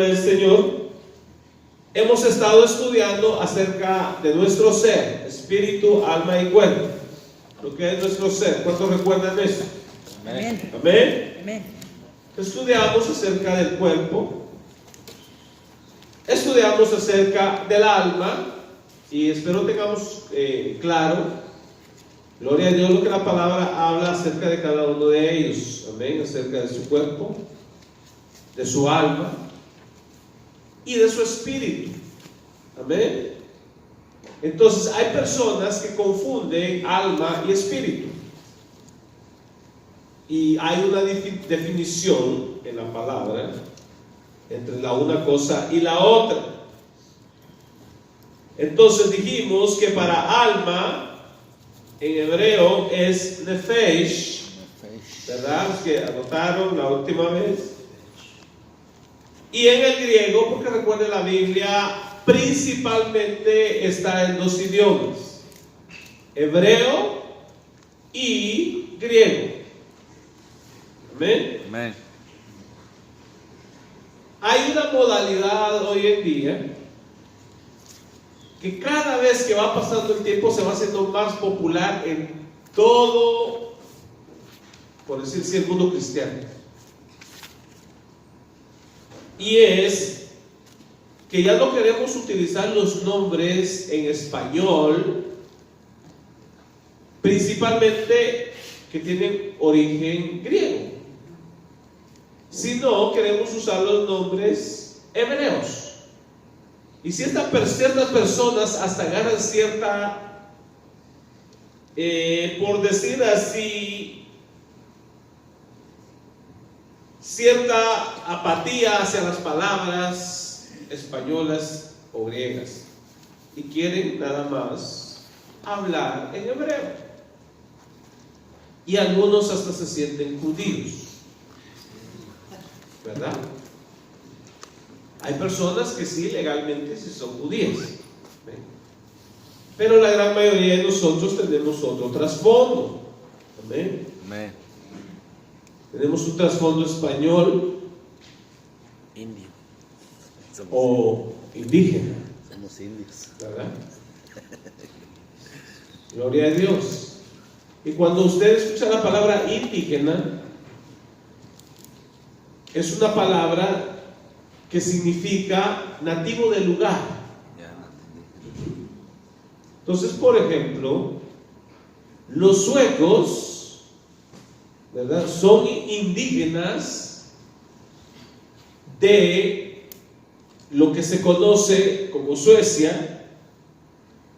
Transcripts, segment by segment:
del Señor, hemos estado estudiando acerca de nuestro ser, espíritu, alma y cuerpo. Lo que es nuestro ser. ¿Cuántos recuerdan eso? Amén. Amén. Amén. Estudiamos acerca del cuerpo, estudiamos acerca del alma, y espero tengamos claro, gloria a Dios, lo que la palabra habla acerca de cada uno de ellos. Amén. Acerca de su cuerpo, de su alma y de su espíritu. Amén. Entonces hay personas que confunden alma y espíritu, y hay una definición en la palabra entre la una cosa y la otra. Entonces dijimos que para alma en hebreo es nefesh, ¿verdad? Los que anotaron la última vez. Y en el griego, porque recuerden, la Biblia principalmente está en dos idiomas, hebreo y griego. Amén. Amén. Hay una modalidad hoy en día que cada vez que va pasando el tiempo se va haciendo más popular en todo, por decir así, el mundo cristiano. Y es que ya no queremos utilizar los nombres en español, principalmente que tienen origen griego, sino queremos usar los nombres hebreos. Y ciertas personas hasta agarran cierta, por decir así, cierta apatía hacia las palabras españolas o griegas, y quieren nada más hablar en hebreo. Y algunos hasta se sienten judíos, ¿verdad? Hay personas que sí, legalmente sí son judías, ¿ven? Pero la gran mayoría de nosotros tenemos otro trasfondo. Amén. Amén. Tenemos un trasfondo español Indio. o indígena, Somos indios. ¿verdad? Gloria a Dios. Y cuando usted escucha la palabra indígena, es una palabra que significa nativo del lugar. Ya no entendí. Entonces, por ejemplo, los suecos, ¿verdad?, son indígenas de lo que se conoce como Suecia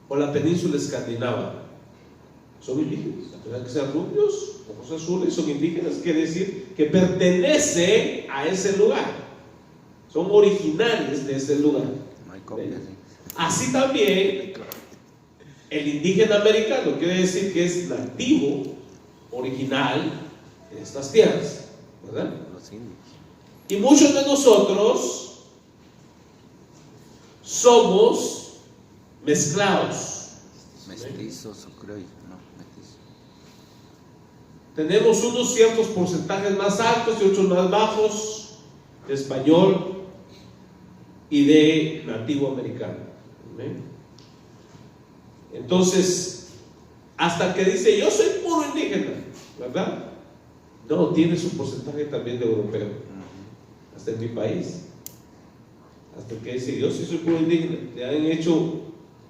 o la península escandinava. Son indígenas, a pesar de que sean rubios, ojos azules, son indígenas, quiere decir que pertenecen a ese lugar, son originarios de ese lugar. No hay copia, sí. Así también el indígena americano quiere decir que es nativo, original de estas tierras, ¿verdad? Los indios. Y muchos de nosotros somos mezclados. Mestizos o creo, no, mestizos. Tenemos unos ciertos porcentajes más altos y otros más bajos de español y de nativo americano. ¿Amén? Entonces, hasta el que dice yo soy puro indígena, ¿verdad? No, tiene su porcentaje también de europeo. Hasta en mi país, hasta el que dice yo sí soy puro indígena, le han hecho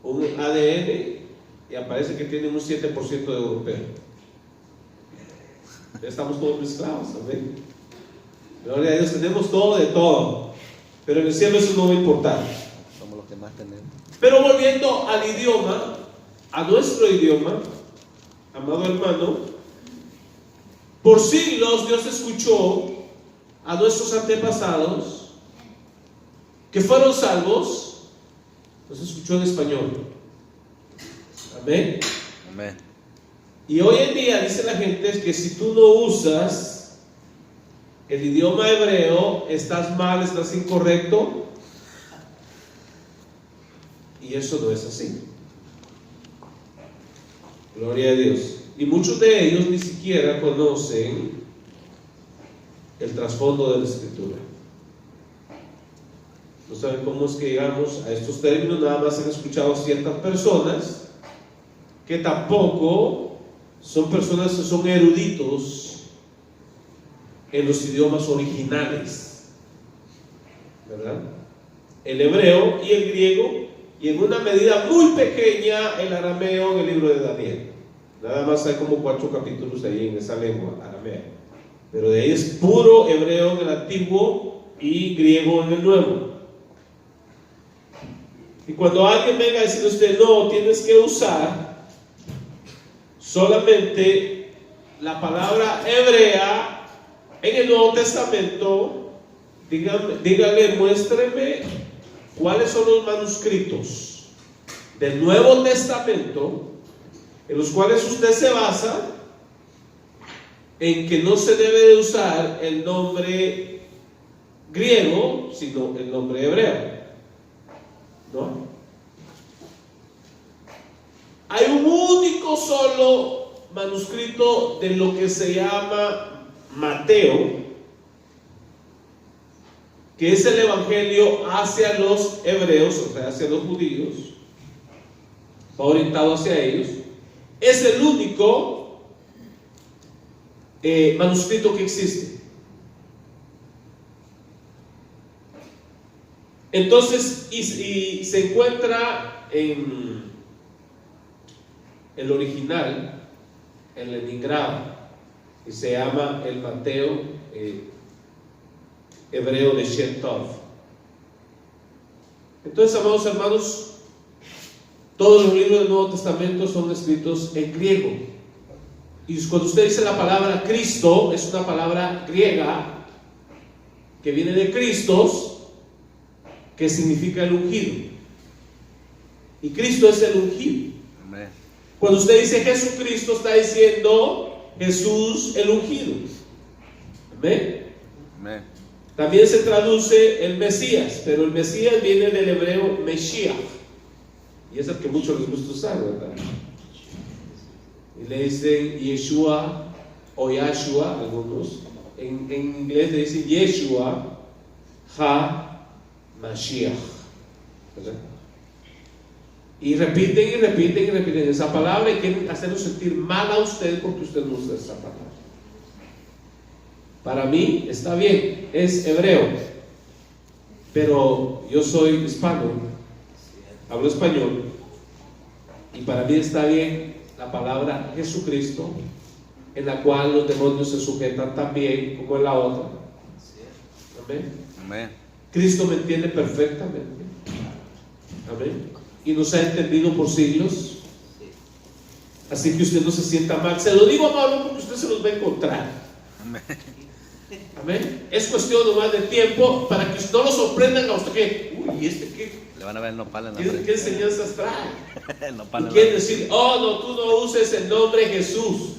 un ADN y aparece que tiene un 7% de europeo. Ya estamos todos mezclados, amén. Gloria a Dios, tenemos todo de todo, pero en el cielo eso no va a importar. Somos los que más tenemos. Pero volviendo al idioma, a nuestro idioma, amado hermano, por siglos Dios escuchó a nuestros antepasados que fueron salvos, los escuchó en español. Amén. Amén. Y hoy en día dice la gente que si tú no usas el idioma hebreo, estás mal, estás incorrecto. Y eso no es así. Gloria a Dios. Y muchos de ellos ni siquiera conocen el trasfondo de la escritura. No saben cómo es que llegamos a estos términos, nada más han escuchado ciertas personas que tampoco son personas que son eruditos en los idiomas originales, ¿verdad? El hebreo y el griego, y en una medida muy pequeña el arameo en el libro de Daniel. Nada más hay como 4 capítulos ahí en esa lengua aramea, pero de ahí es puro hebreo en el antiguo y griego en el nuevo. Y cuando alguien venga a decir a usted, no, tienes que usar solamente la palabra hebrea en el Nuevo Testamento, dígale, muéstreme cuáles son los manuscritos del Nuevo Testamento en los cuales usted se basa en que no se debe de usar el nombre griego, sino el nombre hebreo. ¿No? Hay un único solo manuscrito de lo que se llama Mateo, que es el evangelio hacia los hebreos, o sea, hacia los judíos, va orientado hacia ellos. Es el único manuscrito que existe. Entonces, y se encuentra en el original, en Leningrado, y se llama el Mateo hebreo de Shem Tov. Entonces, amados hermanos, todos los libros del Nuevo Testamento son escritos en griego. Y cuando usted dice la palabra Cristo, es una palabra griega que viene de Christos, que significa el ungido. Y Cristo es el ungido. Amén. Cuando usted dice Jesucristo, está diciendo Jesús el ungido. Amén. Amén. También se traduce el Mesías, pero el Mesías viene del hebreo Meshiach, y es el que muchos les gusta usar, ¿verdad? Y le dicen Yeshua o Yahshua, algunos. En inglés le dicen Yeshua HaMashiach, ¿verdad? Y repiten esa palabra y quieren hacerlo sentir mal a usted porque usted no usa esa palabra. Para mí está bien, es hebreo, pero yo soy hispano, hablo español, y para mí está bien la palabra Jesucristo, en la cual los demonios se sujetan también, como en la otra. Amén. Amén. Cristo me entiende perfectamente. Amén. Y nos ha entendido por siglos. Así que usted no se sienta mal. Se lo digo, amado, porque usted se los va a encontrar. Amén. Amén. Es cuestión nomás de tiempo para que no lo sorprendan a usted que, uy, ¿este qué? Le van a ver el nopal en la ¿Qué frente. enseñanzas trae? El nopal Y en la quieren frente. decir, oh, no, tú no uses el nombre Jesús.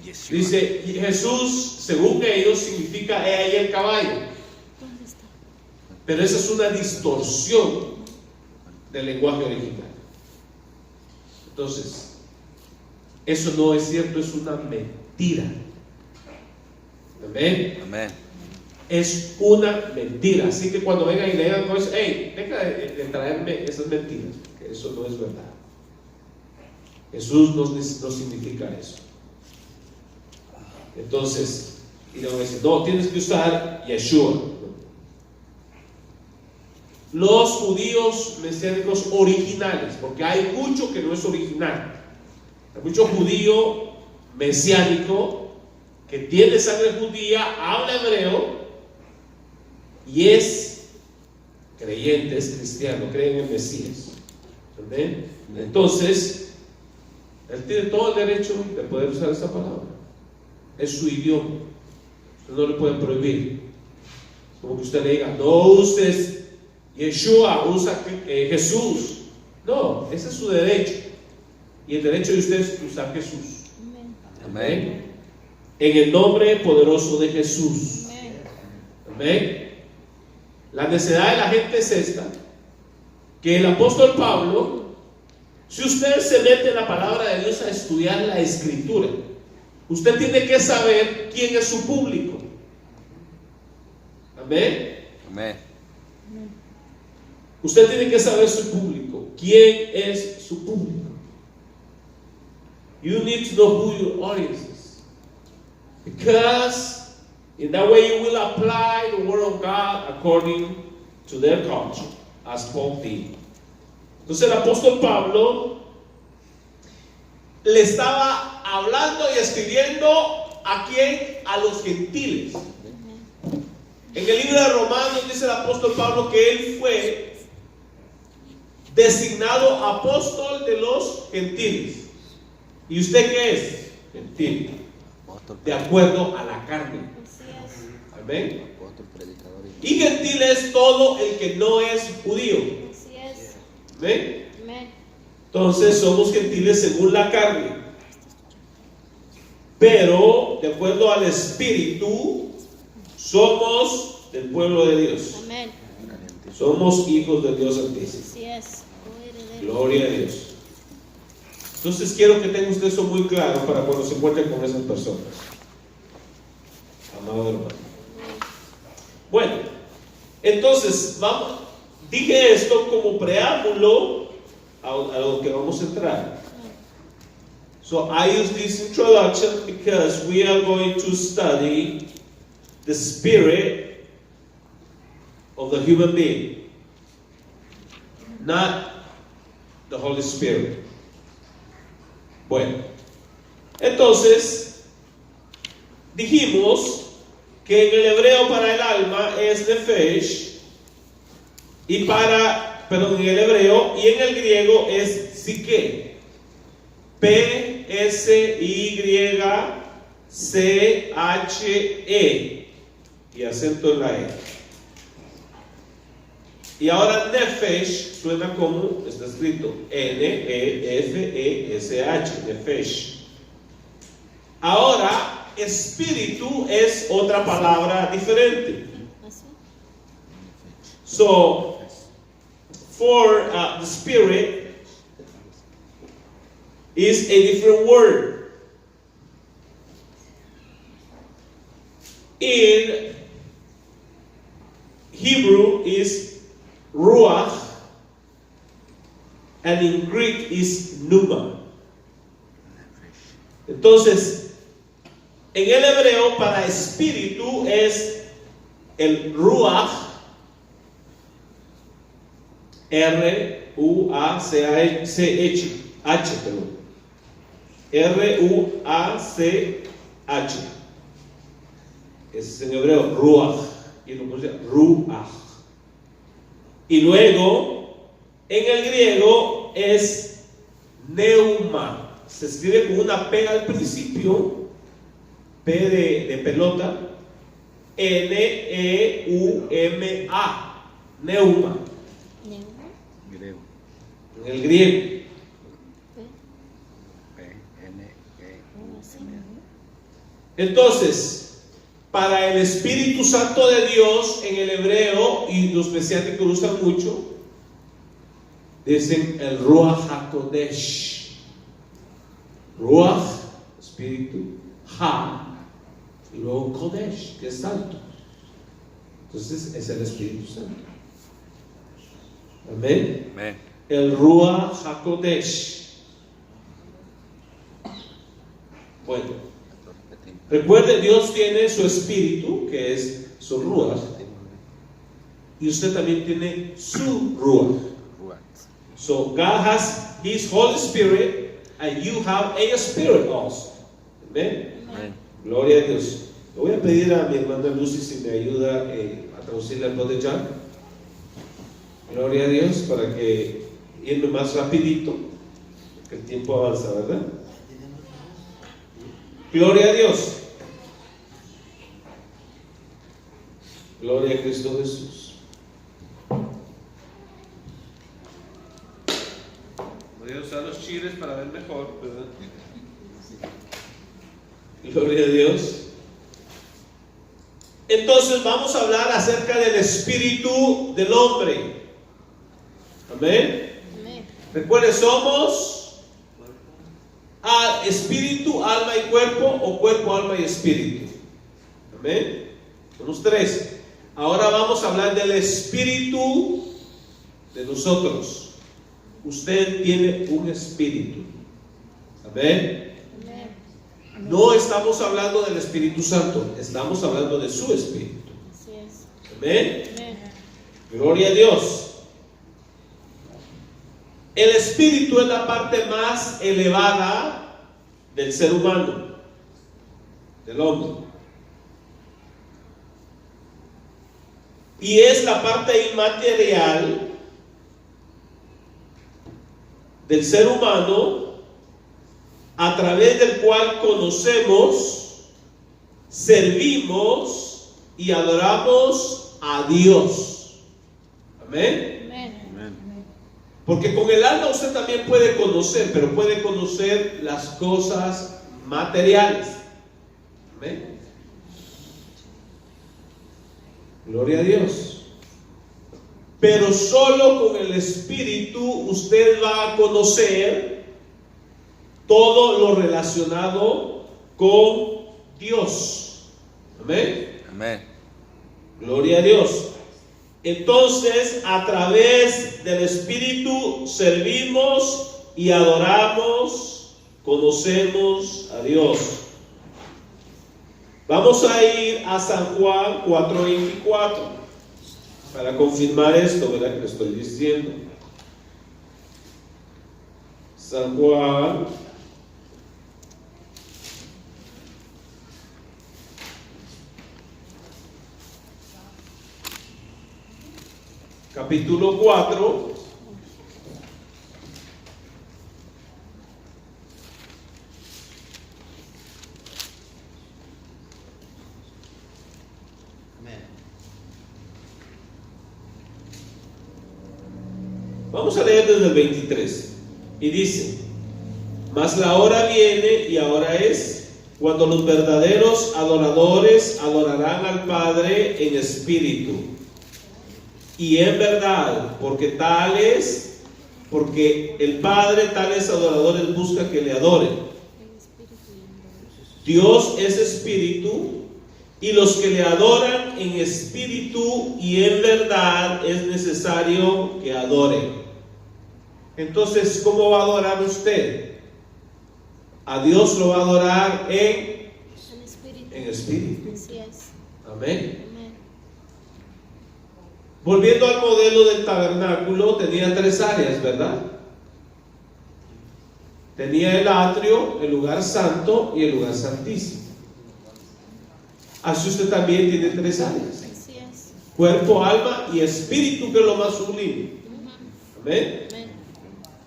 Yeshua. Dice, Jesús, según ellos, significa he ahí el caballo. Pero esa es una distorsión del lenguaje original. Entonces, eso no es cierto, es una mentira. Amén. Amén. Es una mentira. Así que cuando vengan y le digan cosas, hey, deja de traerme esas mentiras, porque eso no es verdad. Jesús no significa eso. Entonces, y le van a decir, no, tienes que usar Yeshua. Los judíos mesiánicos originales, porque hay mucho que no es original. Hay mucho judío mesiánico que tiene sangre judía, habla hebreo y es creyente, es cristiano, cree en el Mesías. ¿Amén? Entonces, él tiene todo el derecho de poder usar esa palabra. Es su idioma. Usted no le puede prohibir. Es como que usted le diga, no uses Yeshua, usa Jesús. No, ese es su derecho. Y el derecho de usted es usar Jesús. Amén. En el nombre poderoso de Jesús. Amén. La necesidad de la gente es esta: que el apóstol Pablo, si usted se mete en la palabra de Dios a estudiar la escritura, usted tiene que saber quién es su público. Amén. Amén. Usted tiene que saber su público. ¿Quién es su público? You need to know who your audience is. Because in that way you will apply the word of God according to their culture, as Paul did. Entonces el apóstol Pablo le estaba hablando y escribiendo ¿a quién? A los gentiles. En el libro de Romanos dice el apóstol Pablo que él fue designado apóstol de los gentiles. ¿Y usted qué es? Gentil. De acuerdo a la carne. Amén. Y gentil es todo el que no es judío. Amén. Entonces somos gentiles según la carne. Pero de acuerdo al Espíritu somos del pueblo de Dios. Amén. Somos hijos de Dios Altísimo. Así es. Gloria a Dios. Entonces quiero que tenga usted eso muy claro para cuando se encuentre con esas personas. Amado hermano. Bueno, entonces dije esto como preámbulo a lo que vamos a entrar. So I use this introduction because we are going to study the spirit of the human being, not the Holy Spirit. Bueno, entonces dijimos que en el hebreo para el alma es nefesh pero en el hebreo y en el griego es psique. P-S-Y-C-H-E y acento en la E. Y ahora nefesh suena como está escrito N-E-F-E-S-H, nefesh. Ahora espíritu es otra palabra diferente. So for the spirit is a different word. In Hebrew is ruach, and in Greek is pneuma. Entonces, en el hebreo para espíritu es el ruach, R-U-A-C-H, perdón. R-U-A-C-H. Es en hebreo ruach, y lo pronuncia ruach. Y luego, en el griego es neuma. Se escribe con una P al principio, P de pelota, N-E-U-M-A, neuma. En el griego. Entonces, para el Espíritu Santo de Dios en el hebreo, y los mesiánicos lo usan mucho, dicen el Ruach HaKodesh. Ruach, Espíritu, Ha, y luego Kodesh, que es santo. Entonces es el Espíritu Santo. Amén. Amén. El Ruach HaKodesh. Bueno. Recuerde, Dios tiene su espíritu, que es su ruach, y usted también tiene su ruach. So God has His Holy Spirit, and you have a spirit also. Amen. Amén. Gloria a Dios. Le voy a pedir a mi hermana Lucy si me ayuda a traducirle al Brother John. Gloria a Dios, para que irme más rapidito, que el tiempo avanza, ¿verdad? Gloria a Dios. Gloria a Cristo Jesús. Voy a usar los chiles para ver mejor, ¿verdad? Gloria a Dios. Entonces vamos a hablar acerca del espíritu del hombre. Amén. Recuerden, somos espíritu, alma y cuerpo, o cuerpo, alma y espíritu. Amén. Son los tres. Ahora vamos a hablar del espíritu de nosotros. Usted tiene un espíritu. Amén. No estamos hablando del Espíritu Santo, estamos hablando de su espíritu. Amén. Gloria a Dios. El espíritu es la parte más elevada del ser humano, del hombre. Y es la parte inmaterial del ser humano a través del cual conocemos, servimos y adoramos a Dios. Amén. Amén. Porque con el alma usted también puede conocer, pero puede conocer las cosas materiales. Amén. Gloria a Dios. Pero solo con el Espíritu usted va a conocer todo lo relacionado con Dios. Amén. Amén. Gloria a Dios. Entonces, a través del Espíritu servimos y adoramos, conocemos a Dios. Vamos a ir a San Juan 4:24 para confirmar esto, ¿verdad? Que le estoy diciendo. San Juan capítulo 4, vamos a leer desde el 23 y dice: mas la hora viene y ahora es cuando los verdaderos adoradores adorarán al Padre en espíritu y en verdad, porque el Padre tales adoradores busca que le adoren. Dios es espíritu, y los que le adoran en espíritu y en verdad es necesario que adoren. Entonces, ¿cómo va a adorar usted? A Dios lo va a adorar en espíritu. Amén. Volviendo al modelo del tabernáculo, tenía 3 áreas, ¿verdad? Tenía el atrio, el lugar santo y el lugar santísimo. Así usted también tiene 3 áreas: cuerpo, alma y espíritu, que es lo más sublime. Amén.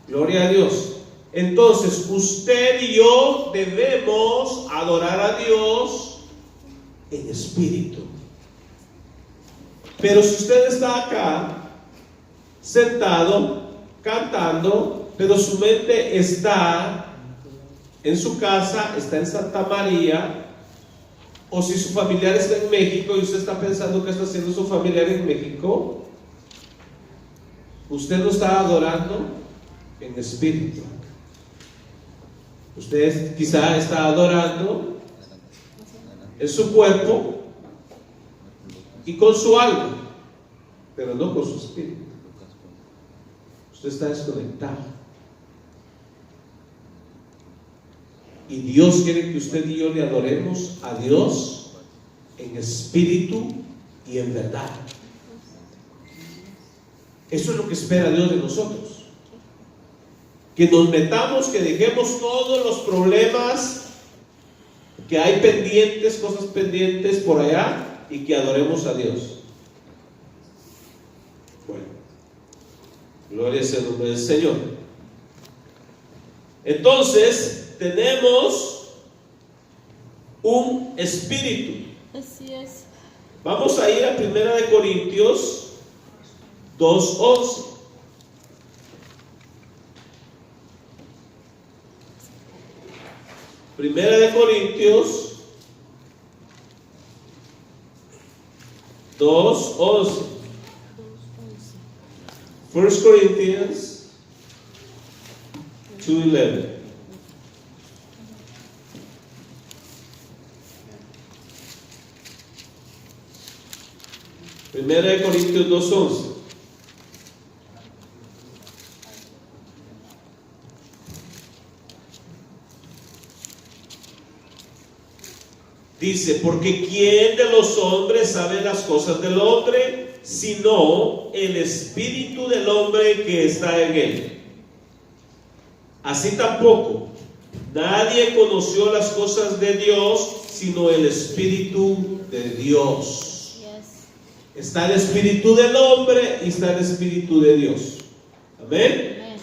Gloria a Dios. Entonces, usted y yo debemos adorar a Dios en espíritu. Pero si usted está acá, sentado, cantando, pero su mente está en su casa, está en Santa María, o si su familiar está en México y usted está pensando que está haciendo su familiar en México, usted no está adorando en espíritu. Usted quizá está adorando en su cuerpo y con su alma, pero no con su espíritu. Usted está desconectado. Y Dios quiere que usted y yo le adoremos a Dios en espíritu y en verdad. Eso es lo que espera Dios de nosotros. Que nos metamos, que dejemos todos los problemas que hay pendientes, cosas pendientes por allá, y que adoremos a Dios. Bueno, gloria sea el nombre del Señor. Entonces, tenemos un espíritu. Así es. Vamos a ir a 1 Corintios 2:11. Primera de Corintios 2:11. 1 Corinthians 2:11. 1 Corintios 2:11. Dice, porque ¿quién de los hombres sabe las cosas del hombre, sino el espíritu del hombre que está en él? Así tampoco, nadie conoció las cosas de Dios, sino el espíritu de Dios. Está el espíritu del hombre y está el espíritu de Dios. Amén.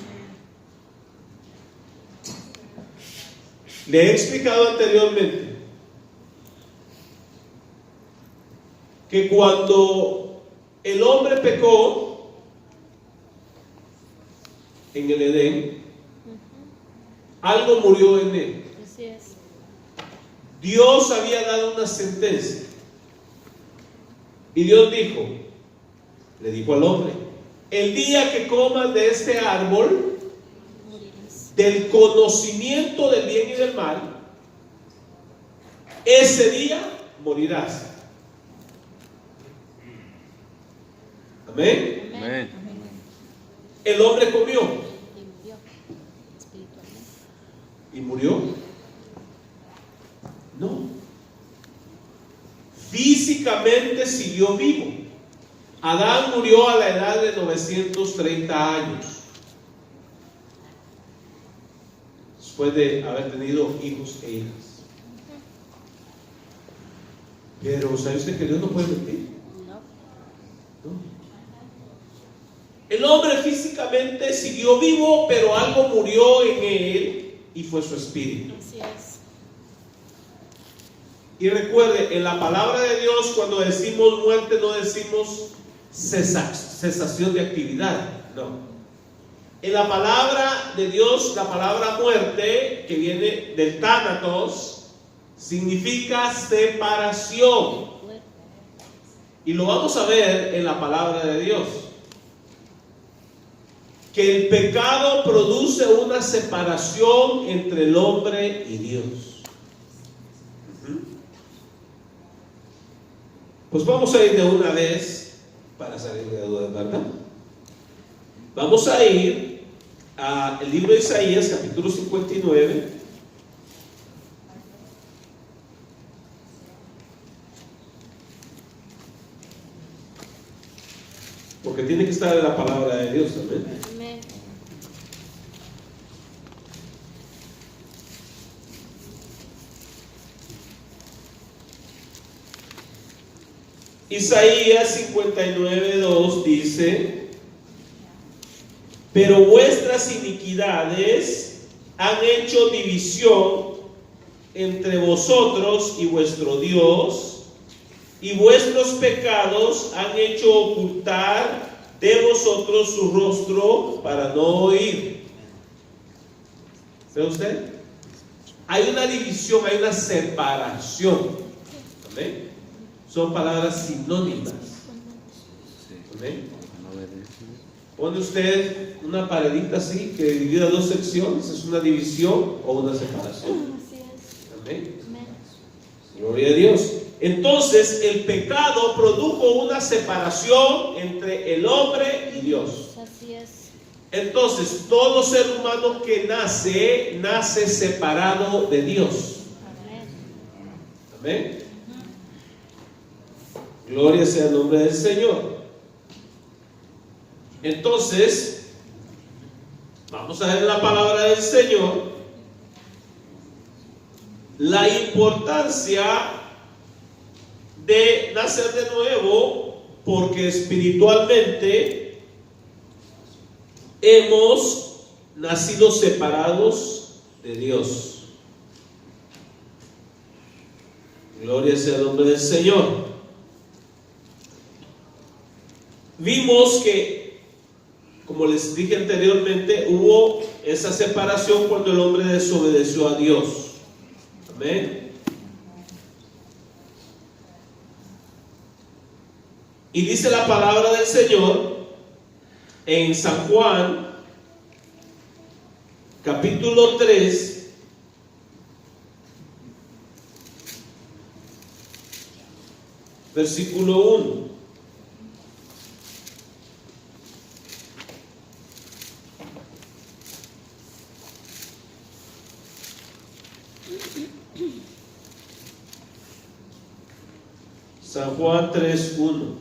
Le he explicado anteriormente que cuando el hombre pecó en el Edén, algo murió en él. Así es. Dios había dado una sentencia y Dios dijo, le dijo al hombre, el día que comas de este árbol Morirás. del conocimiento del bien y del mal, ese día morirás. Amén. Amén. El hombre comió Y murió espiritualmente. y murió. No. Físicamente siguió vivo. Adán murió a la edad de 930 años. Después de haber tenido hijos e hijas. Pero ¿sabe usted que Dios no puede mentir? No. ¿No? El hombre físicamente siguió vivo, pero algo murió en él y fue su espíritu. Así es. Y recuerde, en la palabra de Dios, cuando decimos muerte, no decimos cesación de actividad, no. En la palabra de Dios, la palabra muerte, que viene del tánatos, significa separación. Y lo vamos a ver en la palabra de Dios. Que el pecado produce una separación entre el hombre y Dios. Pues vamos a ir de una vez para salir de dudas, ¿verdad? Vamos a ir al libro de Isaías, capítulo 59. Porque tiene que estar en la palabra de Dios también. Amén. Isaías 59:2 dice, pero vuestras iniquidades han hecho división entre vosotros y vuestro Dios, y vuestros pecados han hecho ocultar de vosotros su rostro para no oír. ¿Ve usted? Hay una división, hay una separación. ¿Amén? Son palabras sinónimas. ¿Amén? Pone usted una paredita así que divida dos secciones, ¿es una división o una separación? Así es. Amén. Amén. Gloria a Dios. Entonces el pecado produjo una separación entre el hombre y Dios. Así es. Entonces todo ser humano que nace separado de Dios. Amén. Amén. Gloria sea el nombre del Señor. Entonces vamos a ver la palabra del Señor, la importancia de nacer de nuevo, porque espiritualmente hemos nacido separados de Dios. Gloria sea el nombre del Señor. Vimos que, como les dije anteriormente, hubo esa separación cuando el hombre desobedeció a Dios. Amén. Y dice la palabra del Señor en San Juan, capítulo 3, versículo 1. San Juan 3:1.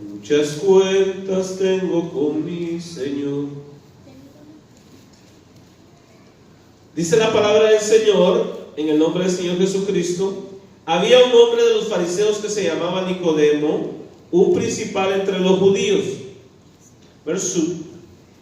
Muchas cuentas tengo con mi Señor. Dice la palabra del Señor, en el nombre del Señor Jesucristo: había un hombre de los fariseos que se llamaba Nicodemo, un principal entre los judíos. Verso: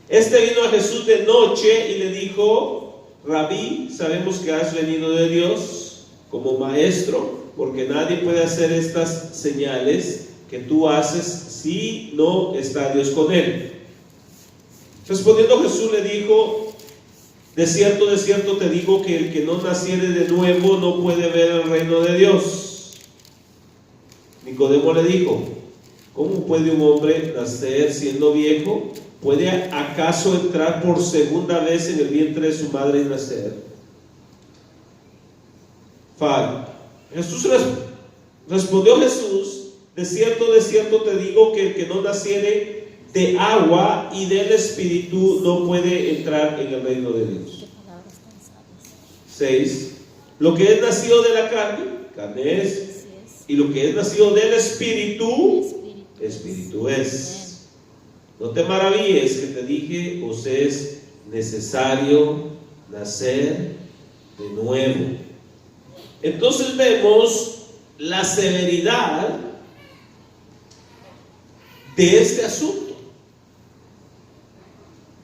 este vino a Jesús de noche y le dijo: Rabí, sabemos que has venido de Dios como maestro, porque nadie puede hacer estas señales que tú haces si no está Dios con él. Respondiendo Jesús le dijo: de cierto te digo que el que no naciere de nuevo no puede ver el reino de Dios. Nicodemo le dijo: ¿cómo puede un hombre nacer siendo viejo? ¿Puede acaso entrar por segunda vez en el vientre de su madre y nacer? Respondió Jesús: de cierto te digo que el que no naciere de agua y del Espíritu no puede entrar en el reino de Dios. Qué palabras tan sabias. 6. Lo que es nacido de la carne, carne es, Así es. y lo que es nacido del Espíritu, Espíritu. Espíritu es. No te maravilles que te dije: os es necesario nacer de nuevo. Entonces vemos la severidad de este asunto.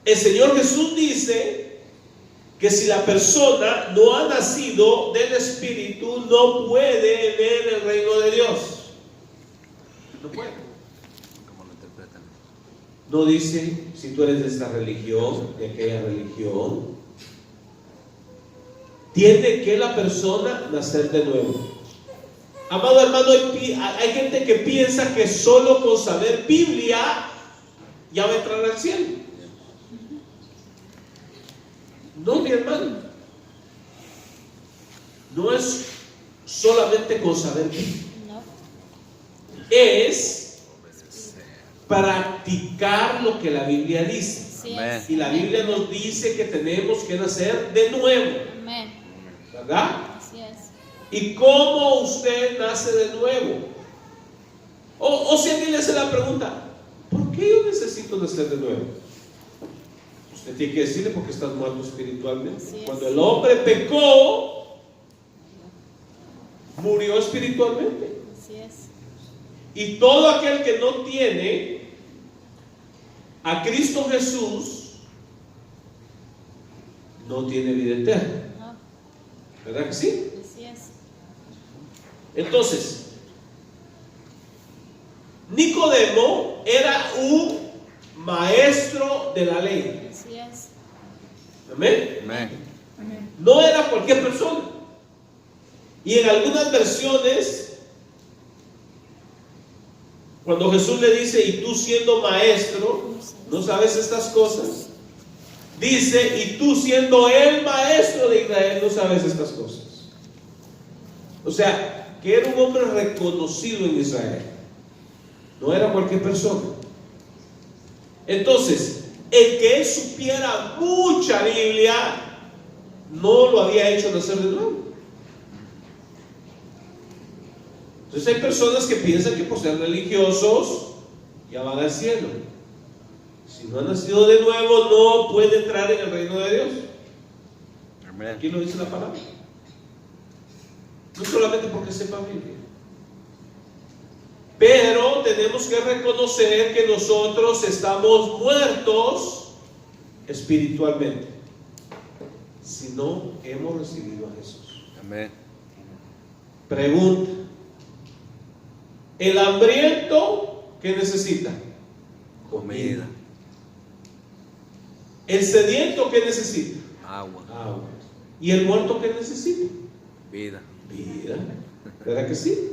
El Señor Jesús dice que si la persona no ha nacido del Espíritu, no puede ver el reino de Dios. No puede. ¿Cómo lo interpretan? No dice si tú eres de esta religión, de aquella religión. Tiene que la persona nacer de nuevo. Amado hermano, hay gente que piensa que solo con saber Biblia ya va a entrar al cielo. No, mi hermano. No es solamente con saber Biblia. No. Es practicar lo que la Biblia dice. Así Amén. es. Y la Biblia nos dice que tenemos que nacer de nuevo, Amén. ¿verdad? Así es. ¿Y cómo usted nace de nuevo? O si alguien le hace la pregunta: ¿por qué yo necesito nacer de nuevo? Usted tiene que decirle: porque estás muerto espiritualmente. Así es. Cuando el hombre pecó, murió espiritualmente. Así es. Y todo aquel que no tiene a Cristo Jesús no tiene vida eterna. No. ¿Verdad que sí? Así es. Entonces, Nicodemo era un maestro de la ley. Así es. ¿Amén? Amén. No era cualquier persona. Y en algunas versiones, cuando Jesús le dice: y tú siendo maestro, ¿no sabes estas cosas? Dice: y tú siendo el maestro de Israel, ¿no sabes estas cosas? O sea, que era un hombre reconocido en Israel. No era cualquier persona. Entonces, el que él supiera mucha Biblia no lo había hecho nacer de nuevo. Entonces hay personas que piensan que por ser religiosos ya van al cielo. Si no han nacido de nuevo, no puede entrar en el reino de Dios. Amén. Aquí lo dice la palabra. No solamente porque sepa Biblia, pero tenemos que reconocer que nosotros estamos muertos espiritualmente si no hemos recibido a Jesús. Amén. Pregunta: ¿el hambriento qué necesita? Comida. ¿El sediento qué necesita? Agua. Agua. ¿Y el muerto qué necesita? Vida. Vida. ¿Verdad que sí?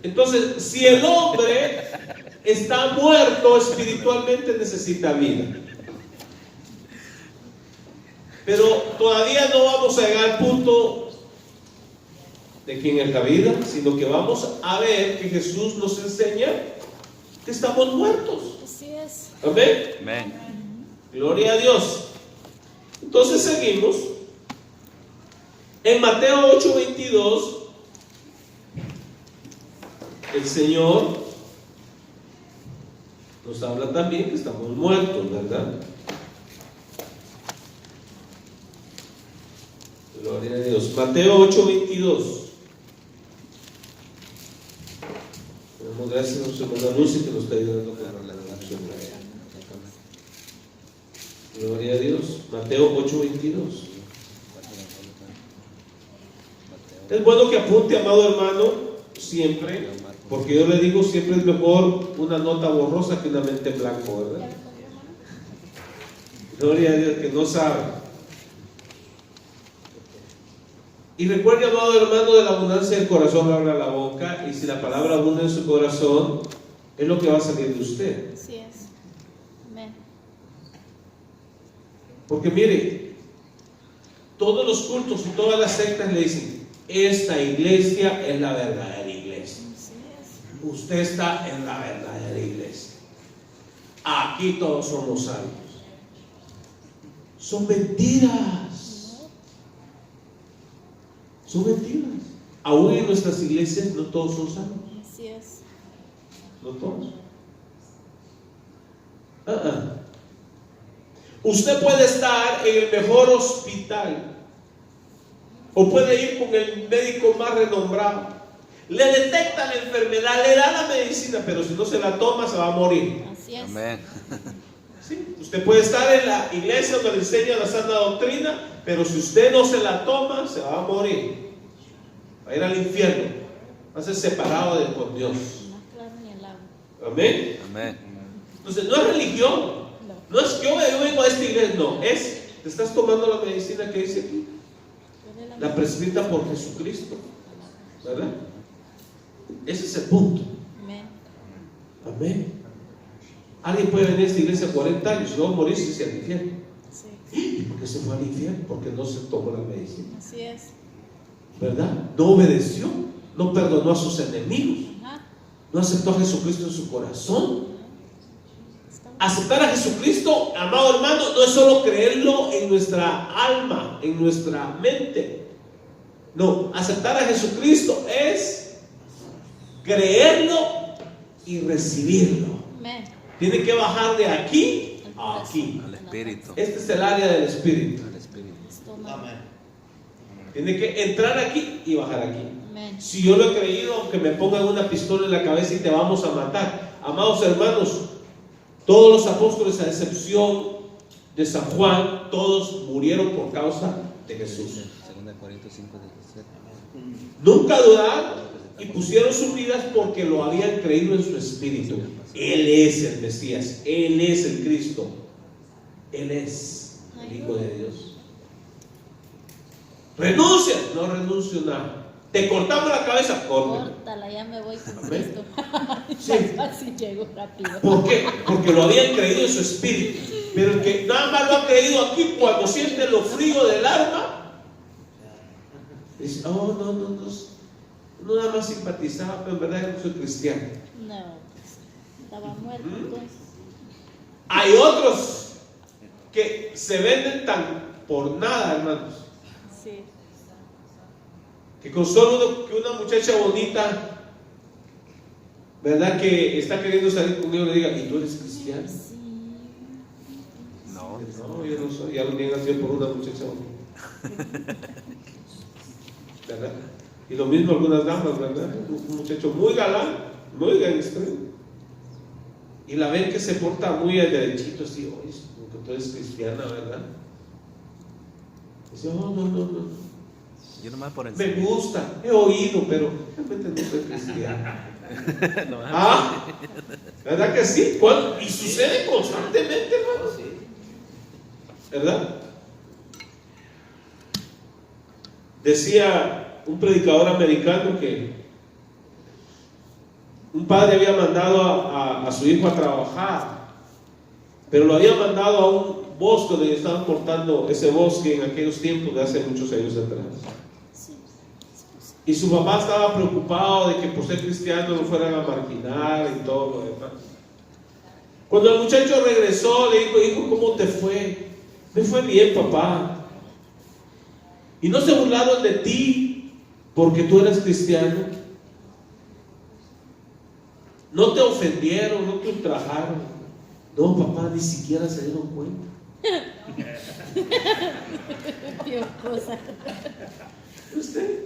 Entonces, si el hombre está muerto espiritualmente, necesita vida. Pero todavía no vamos a llegar al punto de quién es la vida, sino que vamos a ver que Jesús nos enseña que estamos muertos. Así es. Amén. Amén. Gloria a Dios. Entonces seguimos. En Mateo 8:22, el Señor nos habla también que estamos muertos, ¿verdad? Gloria a Dios. Mateo 8:22. Damos gracias a nuestra hermana Lucy que nos está ayudando con la relación. Gloria a Dios. Mateo 8:22. Es bueno que apunte, amado hermano, siempre, porque yo le digo, siempre es mejor una nota borrosa que una mente en blanco, ¿verdad? Gloria a Dios, que no sabe. Y recuerde, amado hermano, de la abundancia del corazón habla la boca, y si la palabra abunda en su corazón, es lo que va a salir de usted. Así es. Amén. Porque mire, todos los cultos y todas las sectas le dicen, esta iglesia es la verdadera iglesia. Así es. Usted está en la verdadera iglesia. Aquí todos somos salvos. Son mentiras. Son mentiras. Aún en nuestras iglesias no todos son salvos. Así es. No todos. Usted puede estar en el mejor hospital o puede ir con el médico más renombrado. Le detecta la enfermedad, le da la medicina, pero si no se la toma se va a morir. Así es. Amén. ¿Sí? Usted puede estar en la iglesia donde le enseña la sana doctrina, pero si usted no se la toma se va a morir. Va a ir al infierno. Va a ser separado de con Dios. Más claro ni el agua. Amén. Amén. Entonces no es religión. No es que yo vengo a esta iglesia, no, es, te estás tomando la medicina que dice aquí, la prescrita por Jesucristo, ¿verdad? Ese es el punto. Amén. Amén. Alguien puede venir a esta iglesia 40 años y luego morirse al infierno. Sí. ¿Y por qué se fue al infierno? Porque no se tomó la medicina, Así es. ¿verdad? No obedeció, no perdonó a sus enemigos, Ajá. no aceptó a Jesucristo en su corazón. Aceptar a Jesucristo, amado hermano, no es solo creerlo en nuestra alma, en nuestra mente. No, aceptar a Jesucristo es creerlo y recibirlo. Amén. Tiene que bajar de aquí a aquí. Al Espíritu. Este es el área del Espíritu. Al Espíritu. Amén. Tiene que entrar aquí y bajar aquí. Amén. Si yo lo he creído, aunque me pongan una pistola en la cabeza y te vamos a matar. Amados hermanos, todos los apóstoles, a excepción de San Juan, todos murieron por causa de Jesús. 2 Corintios 5:17. Nunca dudaron y pusieron sus vidas porque lo habían creído en su espíritu. Él es el Mesías, Él es el Cristo, Él es el Hijo de Dios. ¿Renuncia? No renuncio nada. ¿Te cortamos la cabeza? Córtala. Córtala, ya me voy con Amén. Cristo. Sí. Así llego rápido. ¿Por qué? Porque lo habían creído en su espíritu. Pero el que nada más lo ha creído aquí, cuando siente lo frío del alma, dice, oh, no nada más simpatizaba, pero en verdad yo no soy cristiano. No, pues, estaba muerto entonces. Hay otros que se venden tan por nada, hermanos, Sí. que con solo que una muchacha bonita, ¿verdad? Que está queriendo salir conmigo, le diga, ¿y tú eres cristiano? Sí. No. No, yo no soy, ya lo niegan así por una muchacha bonita. ¿Verdad? Y lo mismo algunas damas, ¿verdad? Un muchacho muy galán, muy gangster, y la ven que se porta muy al derechito, así, oye, como que tú eres cristiana, ¿verdad? Dice, oh, no. Yo nomás por Me encima. gusta, he oído, pero realmente no soy cristiano. No, ¿Ah? ¿Verdad que sí? Y sucede constantemente, hermano. ¿Verdad? Decía un predicador americano que un padre había mandado a su hijo a trabajar, pero lo había mandado a un bosque donde estaban cortando ese bosque en aquellos tiempos de hace muchos años atrás. Y su papá estaba preocupado de que por ser cristiano lo fueran a marginar y todo lo demás. Cuando el muchacho regresó, le dijo, hijo, ¿cómo te fue? Me fue bien, papá. Y no se burlaron de ti porque tú eres cristiano. No te ofendieron, no te ultrajaron. No, papá, ni siquiera se dieron cuenta. Qué cosa. ¿Usted?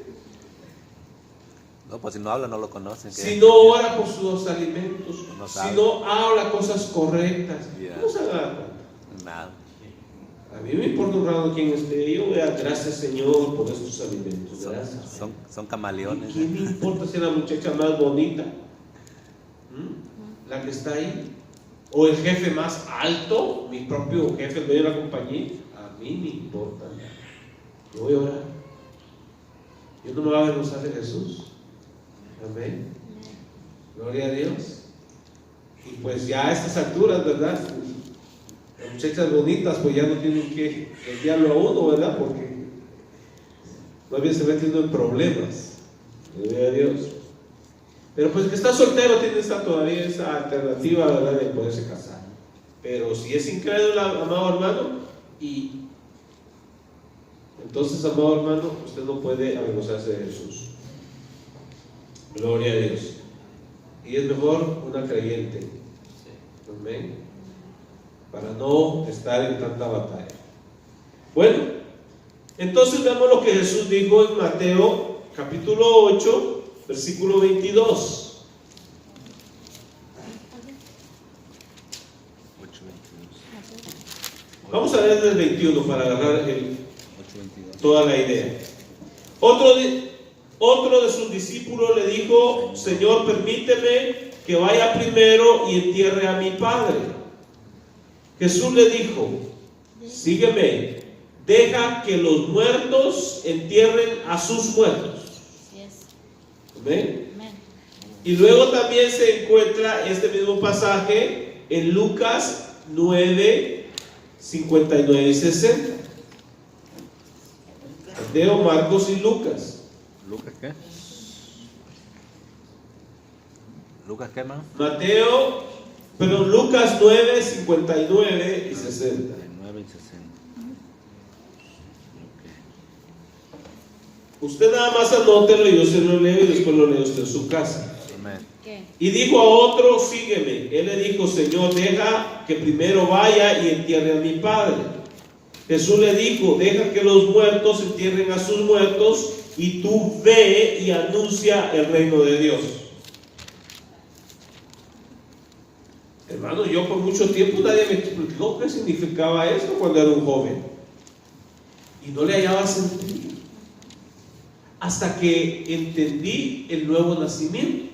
No, pues si no habla, no lo conocen. ¿qué? Si no ora por sus alimentos, No si sabe. no habla cosas correctas, Ya. ¿cómo se va a dar cuenta? Nada. A mí me importa un raro quién esté. Yo voy a gracias, Señor, por estos alimentos. Gracias. Son camaleones. ¿Y qué me importa si es la muchacha más bonita? La que está ahí. O el jefe más alto, mi propio jefe, el dueño de la compañía. A mí me importa. Yo voy a orar. Yo no me voy a avergonzar de Jesús. Amén. Gloria a Dios. Y pues ya a estas alturas, ¿verdad? Las muchachas bonitas pues ya no tienen que enviarlo a uno, ¿verdad? Porque más bien se metiendo en problemas. Gloria a Dios. Pero pues el que está soltero tiene todavía esa alternativa, ¿verdad? De poderse casar. Pero si es incrédulo, amado hermano, y entonces, amado hermano, usted no puede avergonzarse de Jesús. Gloria a Dios. Y es mejor una creyente. Amén. Para no estar en tanta batalla. Bueno, entonces veamos lo que Jesús dijo en Mateo capítulo 8, versículo 22. 8:22. Vamos a leer desde el 21 para agarrar 8:22. toda la idea. Otro de sus discípulos le dijo: Señor, permíteme que vaya primero y entierre a mi padre. Jesús le dijo: sígueme, deja que los muertos entierren a sus muertos. Así es. ¿Amén? Amén. Y luego también se encuentra este mismo pasaje en Lucas 9, 59 y 60. Mateo, Marcos y Lucas. ¿Lucas qué? ¿Lucas qué, hermano? Lucas 9, 59 y 60. 9 y 60. Usted nada más anótelo y yo se lo leo y después lo leo usted en su casa. Amén. ¿Qué? Y dijo a otro: sígueme. Él le dijo: Señor, deja que primero vaya y entierre a mi padre. Jesús le dijo: deja que los muertos entierren a sus muertos, y tú ve y anuncia el reino de Dios. Hermano, yo por mucho tiempo nadie me explicó qué significaba esto cuando era un joven. Y no le hallaba sentido. Hasta que entendí el nuevo nacimiento.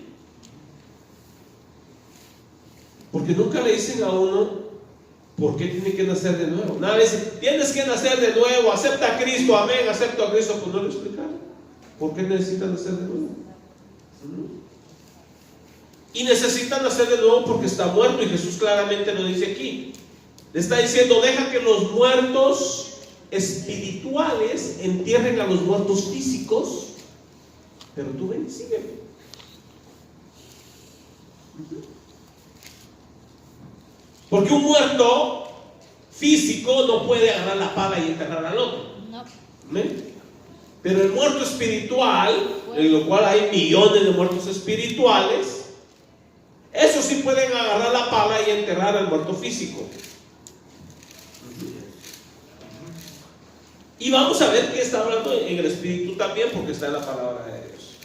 Porque nunca le dicen a uno por qué tiene que nacer de nuevo. Nada, le dicen: tienes que nacer de nuevo, acepta a Cristo, amén, acepto a Cristo. Pues no le explicaron por qué necesitan nacer de nuevo. Y necesitan nacer de nuevo porque está muerto, y Jesús claramente lo dice aquí. Le está diciendo: deja que los muertos espirituales entierren a los muertos físicos, pero tú ven y sígueme. Porque un muerto físico no puede agarrar la pala y enterrar al otro. No. ¿Amén? Pero el muerto espiritual, en lo cual hay millones de muertos espirituales, esos sí pueden agarrar la pala y enterrar al muerto físico. Y vamos a ver que está hablando en el espíritu también, porque está en la palabra de Dios.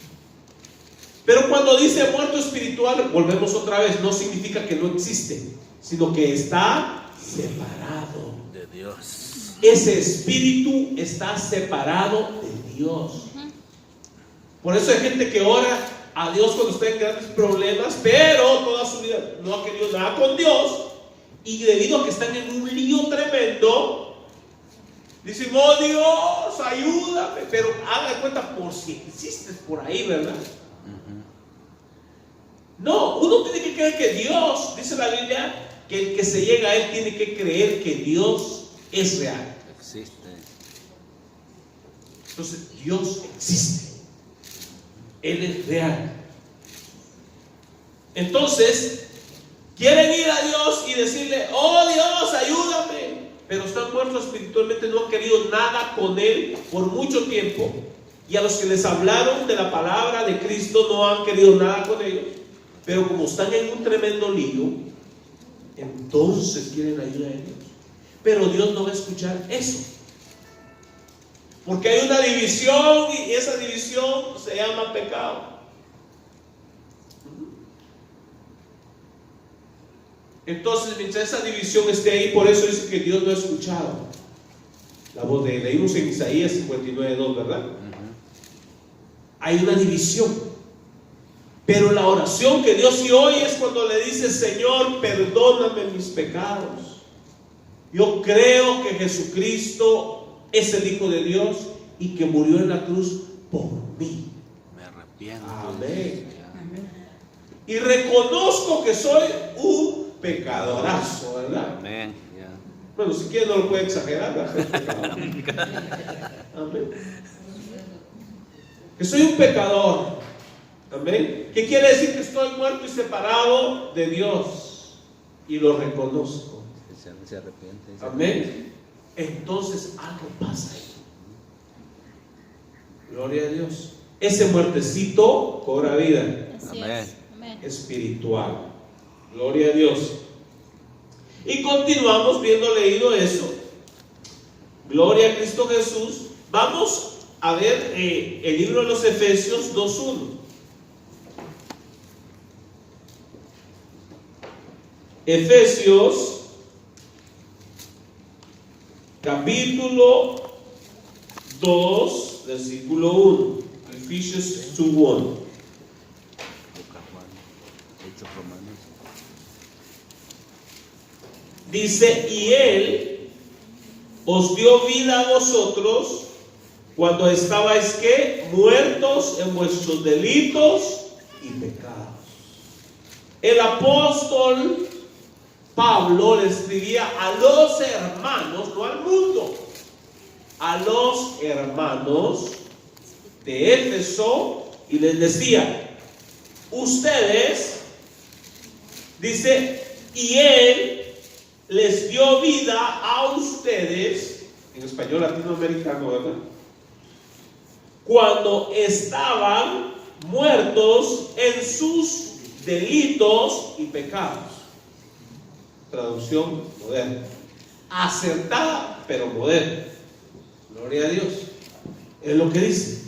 Pero cuando dice muerto espiritual, volvemos otra vez, no significa que no existe, sino que está separado De Dios. Ese espíritu está separado de Dios. Por eso hay gente que ora a Dios cuando está en grandes problemas, pero toda su vida no ha querido nada con Dios, y debido a que están en un lío tremendo, dicen: oh Dios, ayúdame. Pero haga cuenta por si existes por ahí, ¿verdad? No, uno tiene que creer que Dios, dice la Biblia, que el que se llega a Él tiene que creer que Dios es real. Existe. Entonces, Dios existe. Él es real. Entonces, quieren ir a Dios y decirle: oh Dios, ayúdame. pero están muertos espiritualmente, no han querido nada con Él por mucho tiempo. Y a los que les hablaron de la palabra de Cristo no han querido nada con ellos. Pero como están en un tremendo lío, entonces quieren ayuda de Dios. Pero Dios no va a escuchar eso. Porque hay una división y esa división se llama pecado. Entonces, mientras esa división esté ahí, por eso dice que Dios no ha escuchado la voz de Él. Leímos en Isaías 59:2, ¿verdad? Hay una división. Pero la oración que Dios sí oye es cuando le dice: Señor, perdóname mis pecados. Yo creo que Jesucristo es el Hijo de Dios y que murió en la cruz por mí. Me arrepiento. Amén. Y reconozco que soy un pecadorazo, ¿verdad? Amén. Ya. Bueno, si quiere no lo puede exagerar, ¿verdad? Amén. Que soy un pecador. Amén. ¿Qué quiere decir? Que estoy muerto y separado de Dios. Y lo reconozco. Se arrepiente. Amén. Entonces algo pasa ahí. Gloria a Dios. Ese muertecito cobra vida. Así Amén. es. Amén. Espiritual. Gloria a Dios. Y continuamos viendo leído eso. Gloria a Cristo Jesús. Vamos a ver el libro de los Efesios 2:1. Efesios capítulo 2 versículo 1. Efesios 2:1. Dice: y Él os dio vida a vosotros cuando estabais ¿qué? Muertos en vuestros delitos y pecados. El apóstol Pablo le escribía a los hermanos, no al mundo, a los hermanos de Éfeso, y les decía: ustedes, dice, y Él les dio vida a ustedes, en español latinoamericano, ¿verdad? Cuando estaban muertos en sus delitos y pecados. Traducción moderna, acertada pero moderna. Gloria a Dios. Es lo que dice.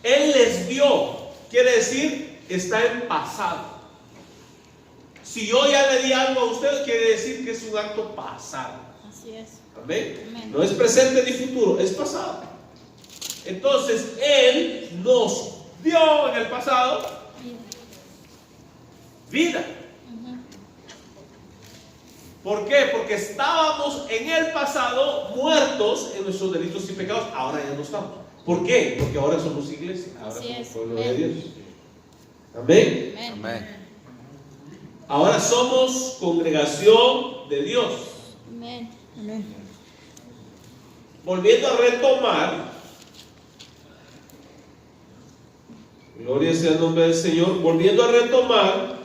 Él les dio, quiere decir, está en pasado. Si yo ya le di algo a usted, quiere decir que es un acto pasado. Así es. Amén. Amén. No es presente ni futuro, es pasado. Entonces Él nos dio en el pasado vida. ¿Por qué? Porque estábamos en el pasado muertos en nuestros delitos y pecados. Ahora ya no estamos. ¿Por qué? Porque ahora somos iglesia. Ahora Así somos es. pueblo de Amén. Dios. Amén. Amén. Amén. Ahora somos congregación de Dios. Amén. Amén. Volviendo a retomar, gloria sea el nombre del Señor. Volviendo a retomar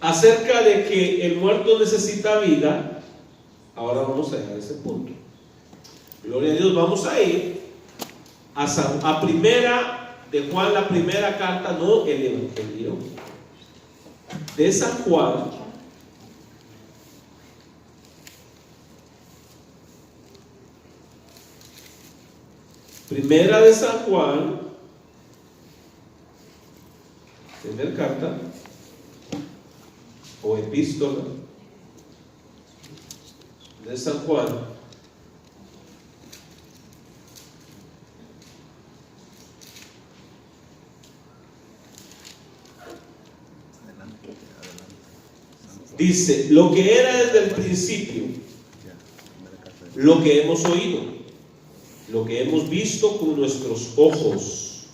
acerca de que el muerto necesita vida. Ahora vamos a llegar a ese punto. Gloria a Dios. Vamos a ir a primera de Juan, la primera carta, no el Evangelio, de San Juan. Primera de San Juan, primera carta o epístola de San Juan, dice: lo que era desde el principio, lo que hemos oído, lo que hemos visto con nuestros ojos,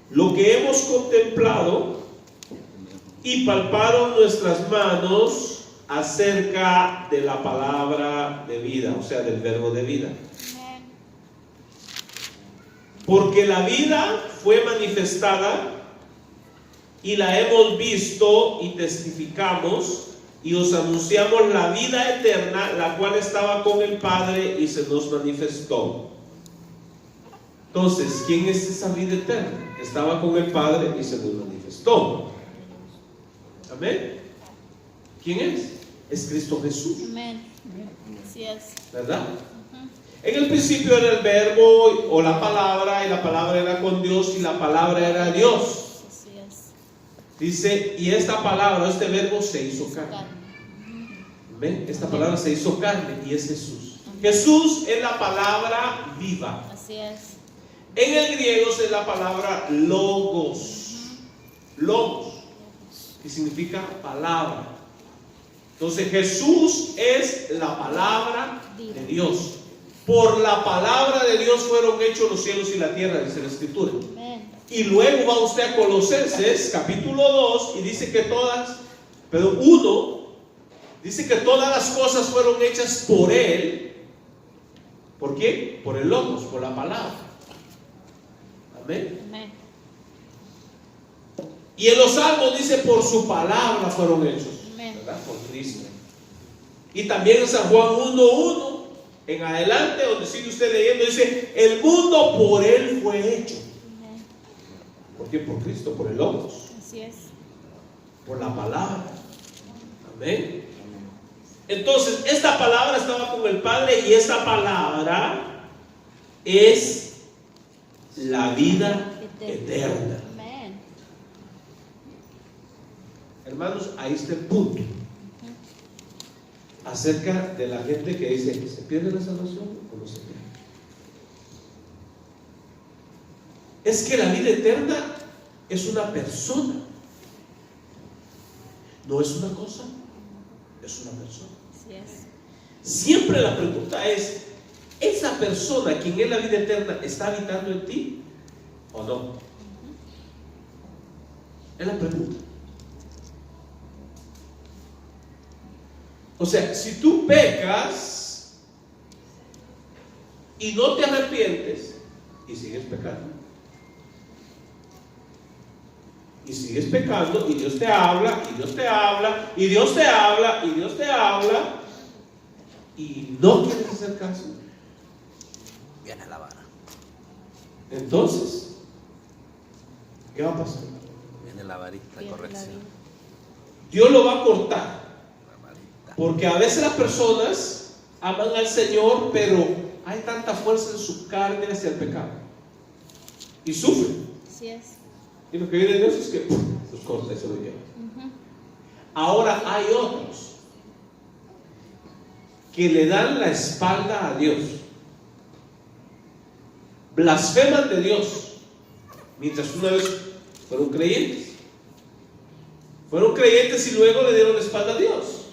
lo que hemos contemplado y palparon nuestras manos acerca de la palabra de vida, o sea, del verbo de vida. Amén. Porque la vida fue manifestada y la hemos visto y testificamos y os anunciamos la vida eterna, la cual estaba con el Padre y se nos manifestó. Entonces, ¿quién es esa vida eterna? Estaba con el Padre y se nos manifestó. Amén. ¿Quién es? Es Cristo Jesús. Amén. Así es. ¿Verdad? En el principio era el verbo o la palabra, y la palabra era con Dios, y la palabra era Dios. Así es. Dice, y esta palabra, este verbo se hizo carne. ¿Ven? Esta palabra se hizo carne y es Jesús. Jesús es la palabra viva. Así es. En el griego es la palabra logos. Logos, que significa palabra. Entonces Jesús es la palabra de Dios. Por la palabra de Dios fueron hechos los cielos y la tierra, dice la Escritura. Amén. Y luego va usted a Colosenses capítulo 2 y dice que uno dice que todas las cosas fueron hechas por Él. ¿Por qué? Por el Logos, por la palabra. Amén. Amén. Y en los Salmos dice por su palabra fueron hechos. Amén. ¿Verdad? Por Cristo. Y también en San Juan 1:1 en adelante, donde sigue usted leyendo, dice el mundo por Él fue hecho. Amén. ¿Por qué? Por Cristo, por el Logos, Así es. por la palabra. Amén. Entonces, esta palabra estaba con el Padre y esta palabra es la vida eterna. Amén. Hermanos, ahí está el punto acerca de la gente que dice, ¿se pierde la salvación o no se pierde? Es que la vida eterna es una persona, no es una cosa, es una persona. Así es. Siempre la pregunta es, ¿esa persona, quien es la vida eterna, está habitando en ti o no? Es la pregunta. O sea, si tú pecas y no te arrepientes y sigues pecando, y sigues pecando, y Dios te habla, y Dios te habla, y Dios te habla, y Dios te habla, y no quieres hacer caso, Viene la vara. entonces, ¿qué va a pasar? Viene la varita, Pierde la corrección. vida. Dios lo va a cortar, La varita. porque a veces las personas aman al Señor, pero hay tanta fuerza en su carne hacia el pecado, y sufren. Así es. Y lo que viene de Dios es que los corta y se lo lleva. Ahora hay otros que le dan la espalda a Dios, blasfeman de Dios, mientras una vez fueron creyentes. Fueron creyentes y luego le dieron la espalda a Dios.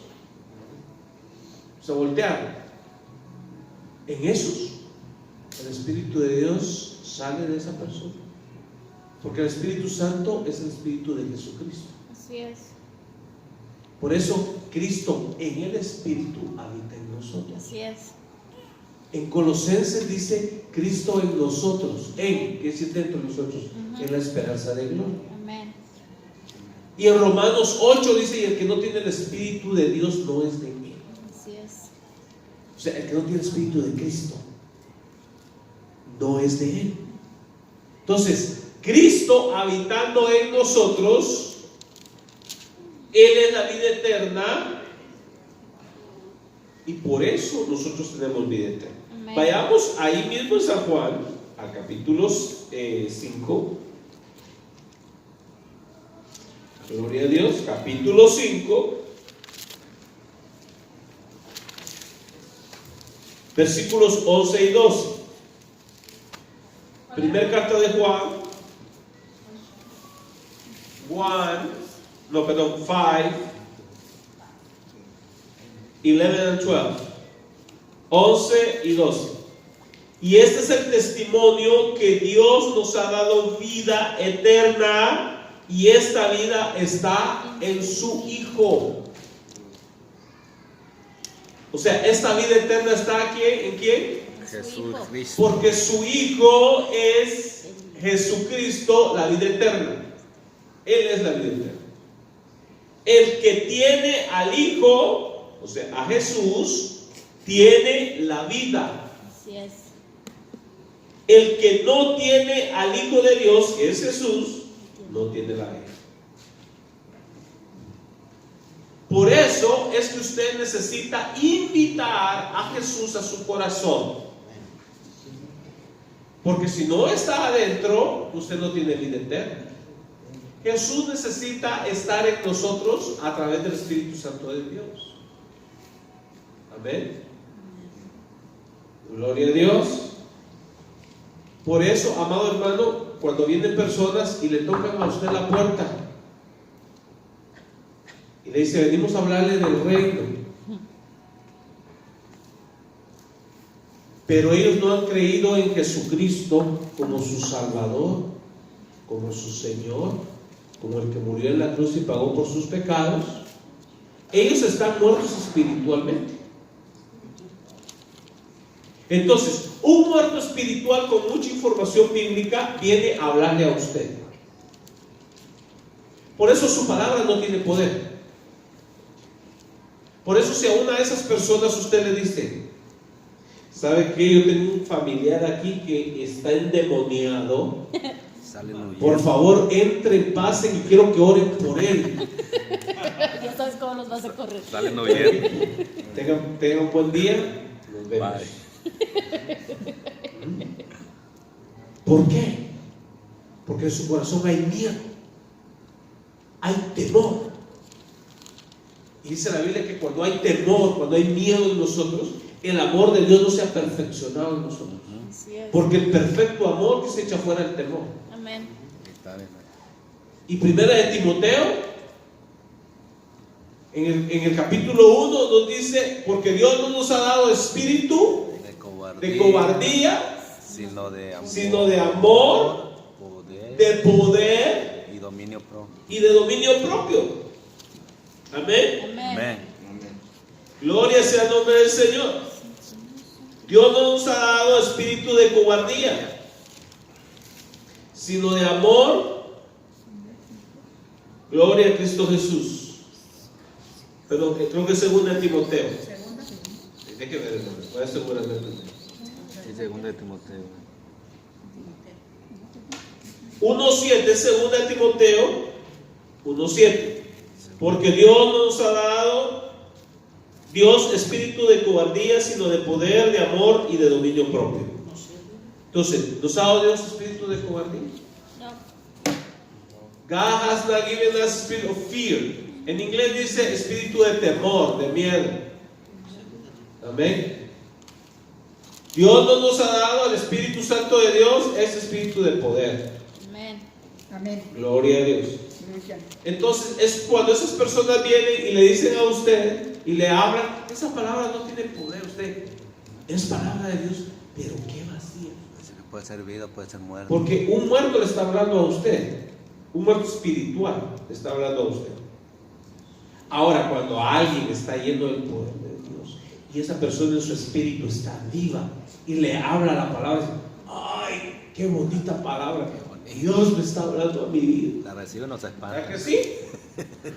Se voltearon. En esos, el Espíritu de Dios sale de esa persona. Porque el Espíritu Santo es el Espíritu de Jesucristo. Así es. Por eso Cristo en el Espíritu habita en nosotros. Así es. En Colosenses dice Cristo en nosotros, que es dentro de nosotros, en la esperanza de gloria. Amén. Y en Romanos 8 dice, y el que no tiene el Espíritu de Dios no es de mí. Así es. O sea, el que no tiene el Espíritu de Cristo no es de Él. Entonces, Cristo habitando en nosotros, Él es la vida eterna, y por eso nosotros tenemos vida eterna. Amén. Vayamos ahí mismo en San Juan, al capítulo 5. Gloria a Dios, capítulo 5, versículos 11 y 12. Primer carta de Juan. 5, 11 and 12. 11 y 12. Y este es el testimonio que Dios nos ha dado vida eterna, y esta vida está en su Hijo. O sea, esta vida eterna está aquí, ¿en quién? Jesús Cristo. Porque su Hijo es Jesucristo, la vida eterna. Él es la vida eterna. El que tiene al Hijo, o sea, a Jesús, tiene la vida. Así es. El que no tiene al Hijo de Dios, que es Jesús, no tiene la vida. Por eso es que usted necesita invitar a Jesús a su corazón. Porque si no está adentro, usted no tiene vida eterna. Jesús necesita estar en nosotros a través del Espíritu Santo de Dios. Amén. Gloria a Dios. Por eso, amado hermano, cuando vienen personas y le tocan a usted la puerta y le dice, venimos a hablarle del reino, pero ellos no han creído en Jesucristo como su Salvador, como su Señor, como el que murió en la cruz y pagó por sus pecados, ellos están muertos espiritualmente. Entonces, un muerto espiritual con mucha información bíblica viene a hablarle a usted. Por eso su palabra no tiene poder. Por eso si a una de esas personas usted le dice, ¿sabe qué? Yo tengo un familiar aquí que está endemoniado. Por favor, entren, pasen y quiero que oren por él. Ya sabes cómo los vas a correr. Salen huyendo. Tengan un buen día. Nos vemos. Bye. ¿Por qué? Porque en su corazón hay miedo, hay temor. Y dice la Biblia que cuando hay temor, cuando hay miedo en nosotros, el amor de Dios no se ha perfeccionado en nosotros. Así es. Porque el perfecto amor que se echa fuera el temor. Amén. Y primera de Timoteo, en el capítulo 1 nos dice, porque Dios no nos ha dado espíritu de cobardía, sino de amor, de poder y dominio propio. y de dominio propio. Amén. Amén. Gloria sea el nombre del Señor. Dios no nos ha dado espíritu de cobardía, sino de amor. Gloria a Cristo Jesús. Perdón, creo que es segunda de Timoteo. Tiene que ver el nombre, voy a asegurarme. Sí, segunda de Timoteo. 1.7, segunda de Timoteo 1.7. Porque Dios no nos ha dado espíritu de cobardía, sino de poder, de amor y de dominio propio. Entonces, ¿nos ha dado Dios espíritu de cobardía? No. God has not given us spirit of fear. En inglés dice espíritu de temor, de miedo. Amén. Dios no nos ha dado al Espíritu Santo de Dios, es espíritu de poder. Amén. Amén. Gloria a Dios. Entonces es cuando esas personas vienen y le dicen a usted y le hablan, esa palabra no tiene poder, usted es palabra de Dios, pero qué vacía. Puede ser vida, puede ser muerte. Porque un muerto le está hablando a usted, un muerto espiritual le está hablando a usted. Ahora, cuando alguien está lleno del poder de Dios y esa persona en su espíritu está viva y le habla la palabra, dice, ¡ay, qué bonita palabra! Dios me está hablando a mi vida. La recibe, no se espanta. ¿Verdad que sí?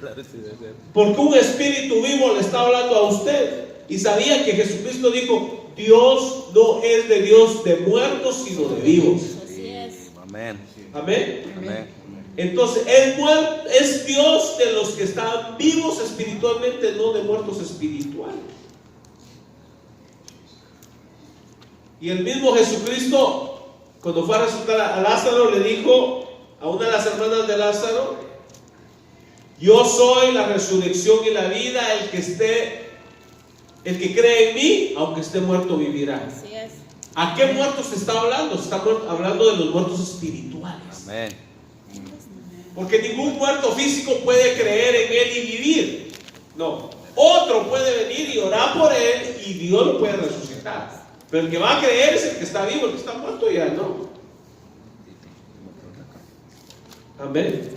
La recibe, sí. Porque un espíritu vivo le está hablando a usted. Y sabía que Jesucristo dijo, Dios no es de Dios de muertos, sino de vivos. Así es. Amén. Amén. Amén. Entonces, es Dios de los que están vivos espiritualmente, no de muertos espirituales. Y el mismo Jesucristo, cuando fue a resucitar a Lázaro, le dijo a una de las hermanas de Lázaro, yo soy la resurrección y la vida, el que cree en mí, aunque esté muerto, vivirá. Así es. ¿A qué muertos se está hablando? Se está hablando de los muertos espirituales. Amén. Porque ningún muerto físico puede creer en él y vivir. No. Otro puede venir y orar por él y Dios lo puede resucitar. Pero el que va a creer es el que está vivo, el que está muerto ya no. Amén.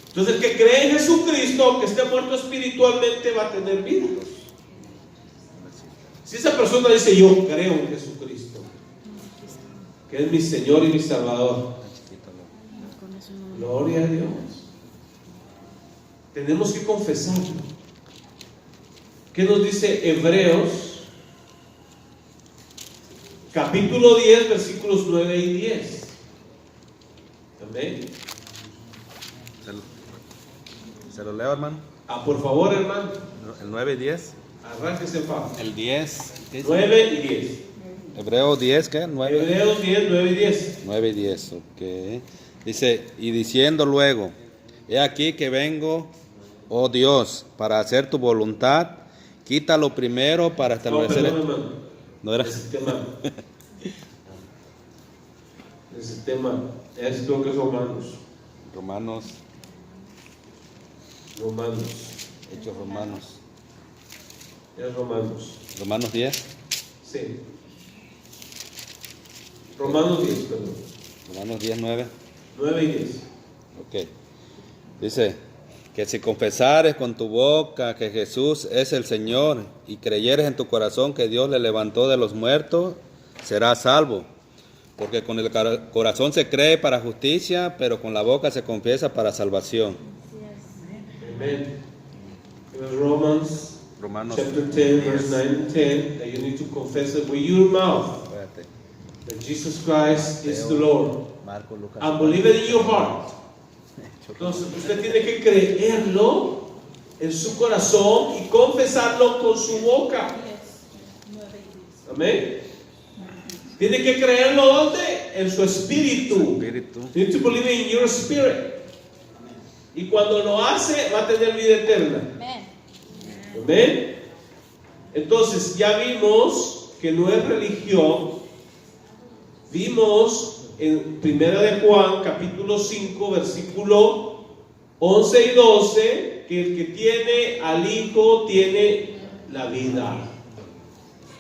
Entonces el que cree en Jesucristo, aunque esté muerto espiritualmente, va a tener vida. Si esa persona dice, yo creo en Jesucristo, que es mi Señor y mi Salvador, gloria a Dios. Tenemos que confesarlo. ¿Qué nos dice Hebreos? Capítulo 10, versículos 9 y 10. Amén. ¿Se lo leo, hermano? Por favor, hermano. El 9 y 10. Arránquese, Pablo. El 10. ¿Qué dice? 9 y 10. Hebreos 10, ¿qué? 9. Hebreos 10, 9 y 10. 9 y 10, ok. Dice, y diciendo luego, he aquí que vengo, oh Dios, para hacer tu voluntad, quítalo primero para establecer... No, perdón, hermano. ¿No era? Ese tema. Ese tema. Es lo que es Romanos. Romanos, Hechos Romanos. Es Romanos. Romanos 10. Sí. Romanos 10, perdón. Romanos 10, 9. 9 y 10. Ok. Dice, que si confesares con tu boca que Jesús es el Señor y creyeres en tu corazón que Dios le levantó de los muertos, serás salvo. Porque con el corazón se cree para justicia, pero con la boca se confiesa para salvación. Amen. It was Romans Romanos chapter 10, verse 9 and 10, that you need to confess it with your mouth Espérate. that Jesus Christ is the Lord. Marcos, Lucas. And believe it in your heart. Entonces usted tiene que creerlo en su corazón y confesarlo con su boca. Amén. Tiene que creerlo ¿dónde? En su espíritu. You need to believe in your spirit. Y cuando lo hace va a tener vida eterna. Amén. Entonces ya vimos que no es religión. Vimos en 1 de Juan capítulo 5 versículo 11 y 12 que el que tiene al Hijo tiene la vida.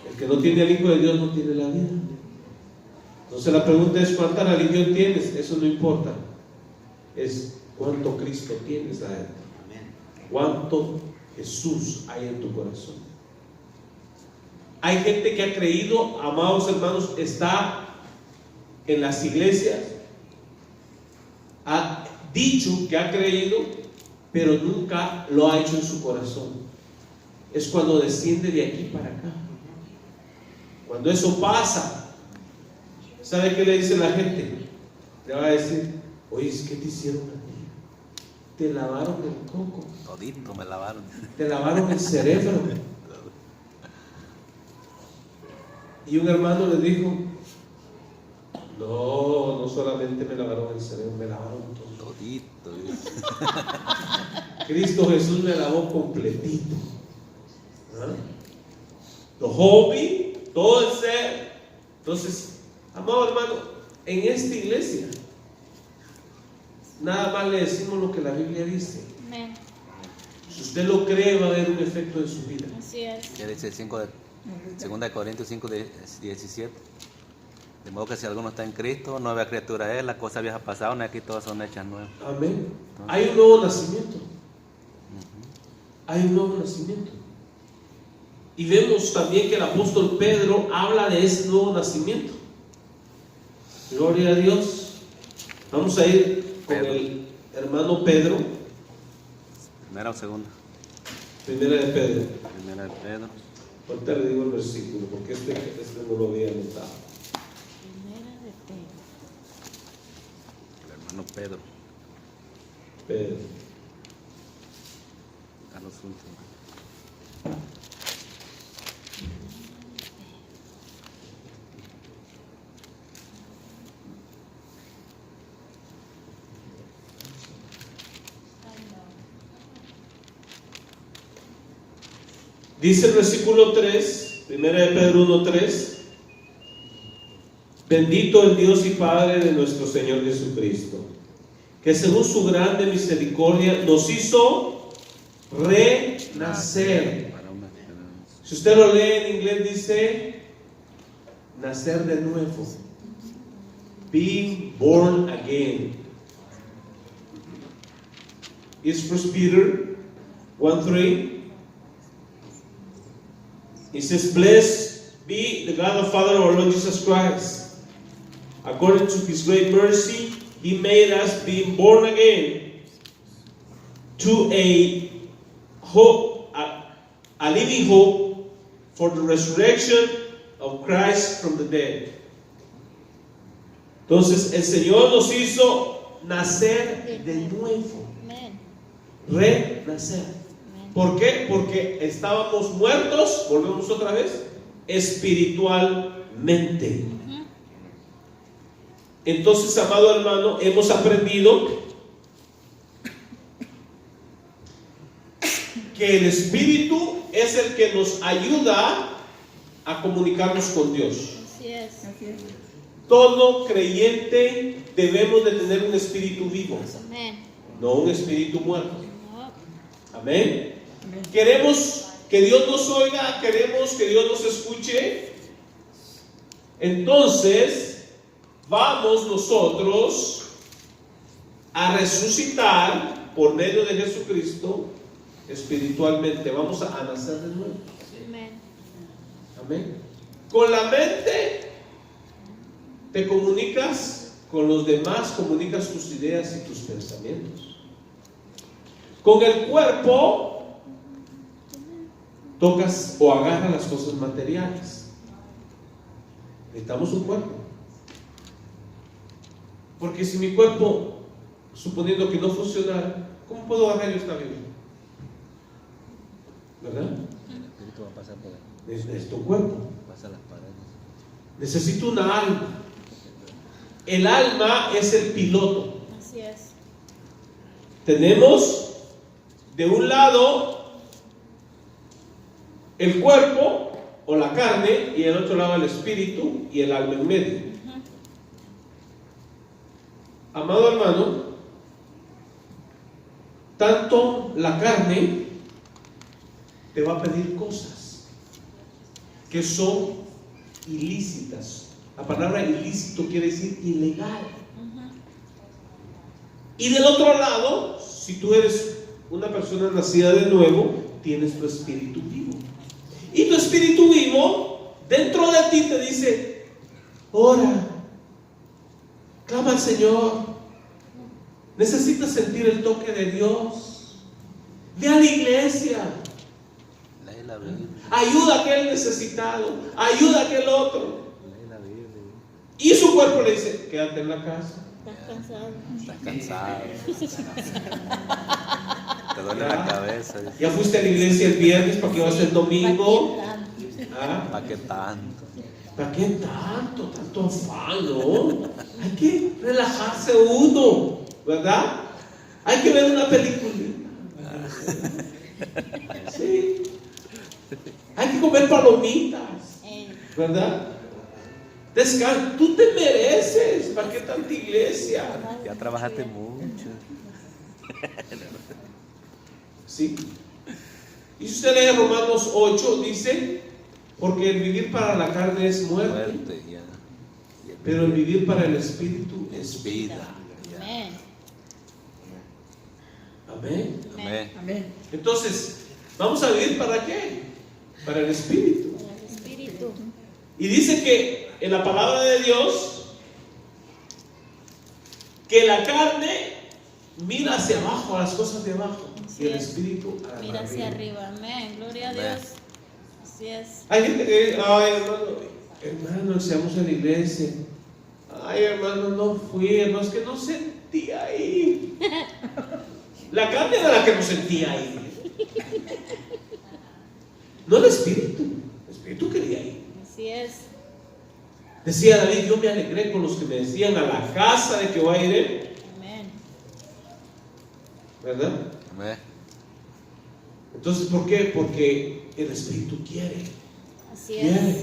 El que no tiene al Hijo de Dios no tiene la vida. Entonces la pregunta es ¿cuánta religión tienes? Eso no importa. Es ¿cuánto Cristo tienes adentro? ¿Cuánto Jesús hay en tu corazón? Hay gente que ha creído, amados hermanos, está en las iglesias, ha dicho que ha creído, pero nunca lo ha hecho en su corazón. Es cuando desciende de aquí para acá. Cuando eso pasa, ¿sabe qué le dice la gente? Le va a decir, oye, ¿qué te hicieron a ti? Te lavaron el coco. Todito me lavaron. Te lavaron el cerebro. Y un hermano le dijo, no solamente me lavaron el cerebro, me lavaron todo. Todito. Cristo Jesús me lavó completito. ¿Ah? Los hobbies, todo el ser. Entonces, amado hermano, en esta iglesia, nada más le decimos lo que la Biblia dice. Amén. Si usted lo cree, va a haber un efecto en su vida. Así es. ¿Qué dice 2 de Corintios 5, 17? De modo que si alguno está en Cristo, nueva criatura es, las cosas viejas pasaron y aquí todas son hechas nuevas. Amén. Hay un nuevo nacimiento. Hay un nuevo nacimiento. Y vemos también que el apóstol Pedro habla de ese nuevo nacimiento. Gloria a Dios. Vamos a ir con el hermano Pedro. ¿Primera o segunda? Primera de Pedro. Primera de Pedro. Ahorita le digo el versículo porque este no lo había anotado. Primera de Pedro. El hermano Pedro. Pedro. A los últimos. Dice el versículo 3, primera de Pedro 1:3. Bendito el Dios y Padre de nuestro Señor Jesucristo, que según su grande misericordia nos hizo renacer. Si usted lo lee en inglés dice nacer de nuevo, being born again. It's 1 Peter 1:3. It says, blessed be the God and Father of our Lord Jesus Christ. According to His great mercy, He made us being born again to a hope, a living hope for the resurrection of Christ from the dead. Entonces el Señor nos hizo nacer de nuevo, Amén. renacer. Amén. ¿Por qué? Porque estábamos muertos, volvemos otra vez, espiritualmente. Entonces, amado hermano, hemos aprendido que el Espíritu es el que nos ayuda a comunicarnos con Dios. Así es. Todo creyente debemos de tener un espíritu vivo, Amén. no un espíritu muerto. No. Amén. Queremos que Dios nos oiga, queremos que Dios nos escuche. Entonces, vamos nosotros a resucitar por medio de Jesucristo espiritualmente. Vamos a nacer de nuevo. Amén. Amén. Con la mente te comunicas con los demás, comunicas tus ideas y tus pensamientos. Con el cuerpo tocas o agarras las cosas materiales. Necesitamos un cuerpo. Porque si mi cuerpo, suponiendo que no funcionara, ¿cómo puedo agarrar yo esta Biblia? ¿Verdad? El Espíritu va a pasar por ahí, Necesito un cuerpo. pasa las paredes. Necesito una alma. El alma es el piloto. Así es. Tenemos de un lado el cuerpo o la carne y del otro lado el espíritu y el alma en medio. Amado hermano, tanto la carne te va a pedir cosas que son ilícitas. La palabra ilícito quiere decir ilegal. Y del otro lado, si tú eres una persona nacida de nuevo, tienes tu espíritu vivo. Y tu espíritu vivo dentro de ti te dice: ora, clama al Señor, necesitas sentir el toque de Dios, ve a la iglesia, Lee la Biblia. ayuda a aquel necesitado, ayuda a aquel otro. Lee la Biblia. Y su cuerpo le dice: quédate en la casa. Estás cansado. Estás cansado. Te duele la cabeza. Ya fuiste a la iglesia el viernes, ¿para qué vas el domingo? ¿Ah? ¿Para qué tanto? ¿Para qué tanto afán, no? Hay que relajarse uno, ¿verdad? Hay que ver una peliculita. Sí. Hay que comer palomitas, ¿verdad? Descansa. Tú te mereces. ¿Para qué tanta iglesia? Ya trabajaste mucho. Sí. Y si usted lee Romanos 8, dice: porque el vivir para la carne es muerte, Muerte, ya. pero el vivir para el espíritu es Vida. Ya. Amén. Amén. Amén. Entonces, ¿vamos a vivir para qué? Para el espíritu. El Espíritu. Y dice que en la palabra de Dios que la carne mira hacia abajo, a las cosas de abajo, y el espíritu a la Mira hacia arriba. Amén. Gloria a Amén. Dios. Así es. Hay gente que, ay hermano, seamos en la iglesia. Ay hermano, no fui, hermano, es que no sentía ahí. La carne era la que no sentía ahí. No el espíritu quería ir. Así es. Decía David: yo me alegré con los que me decían: a la casa de que va a ir él. Amén. ¿Verdad? Amén. Entonces, ¿por qué? Porque el espíritu quiere. Así Quiere. es.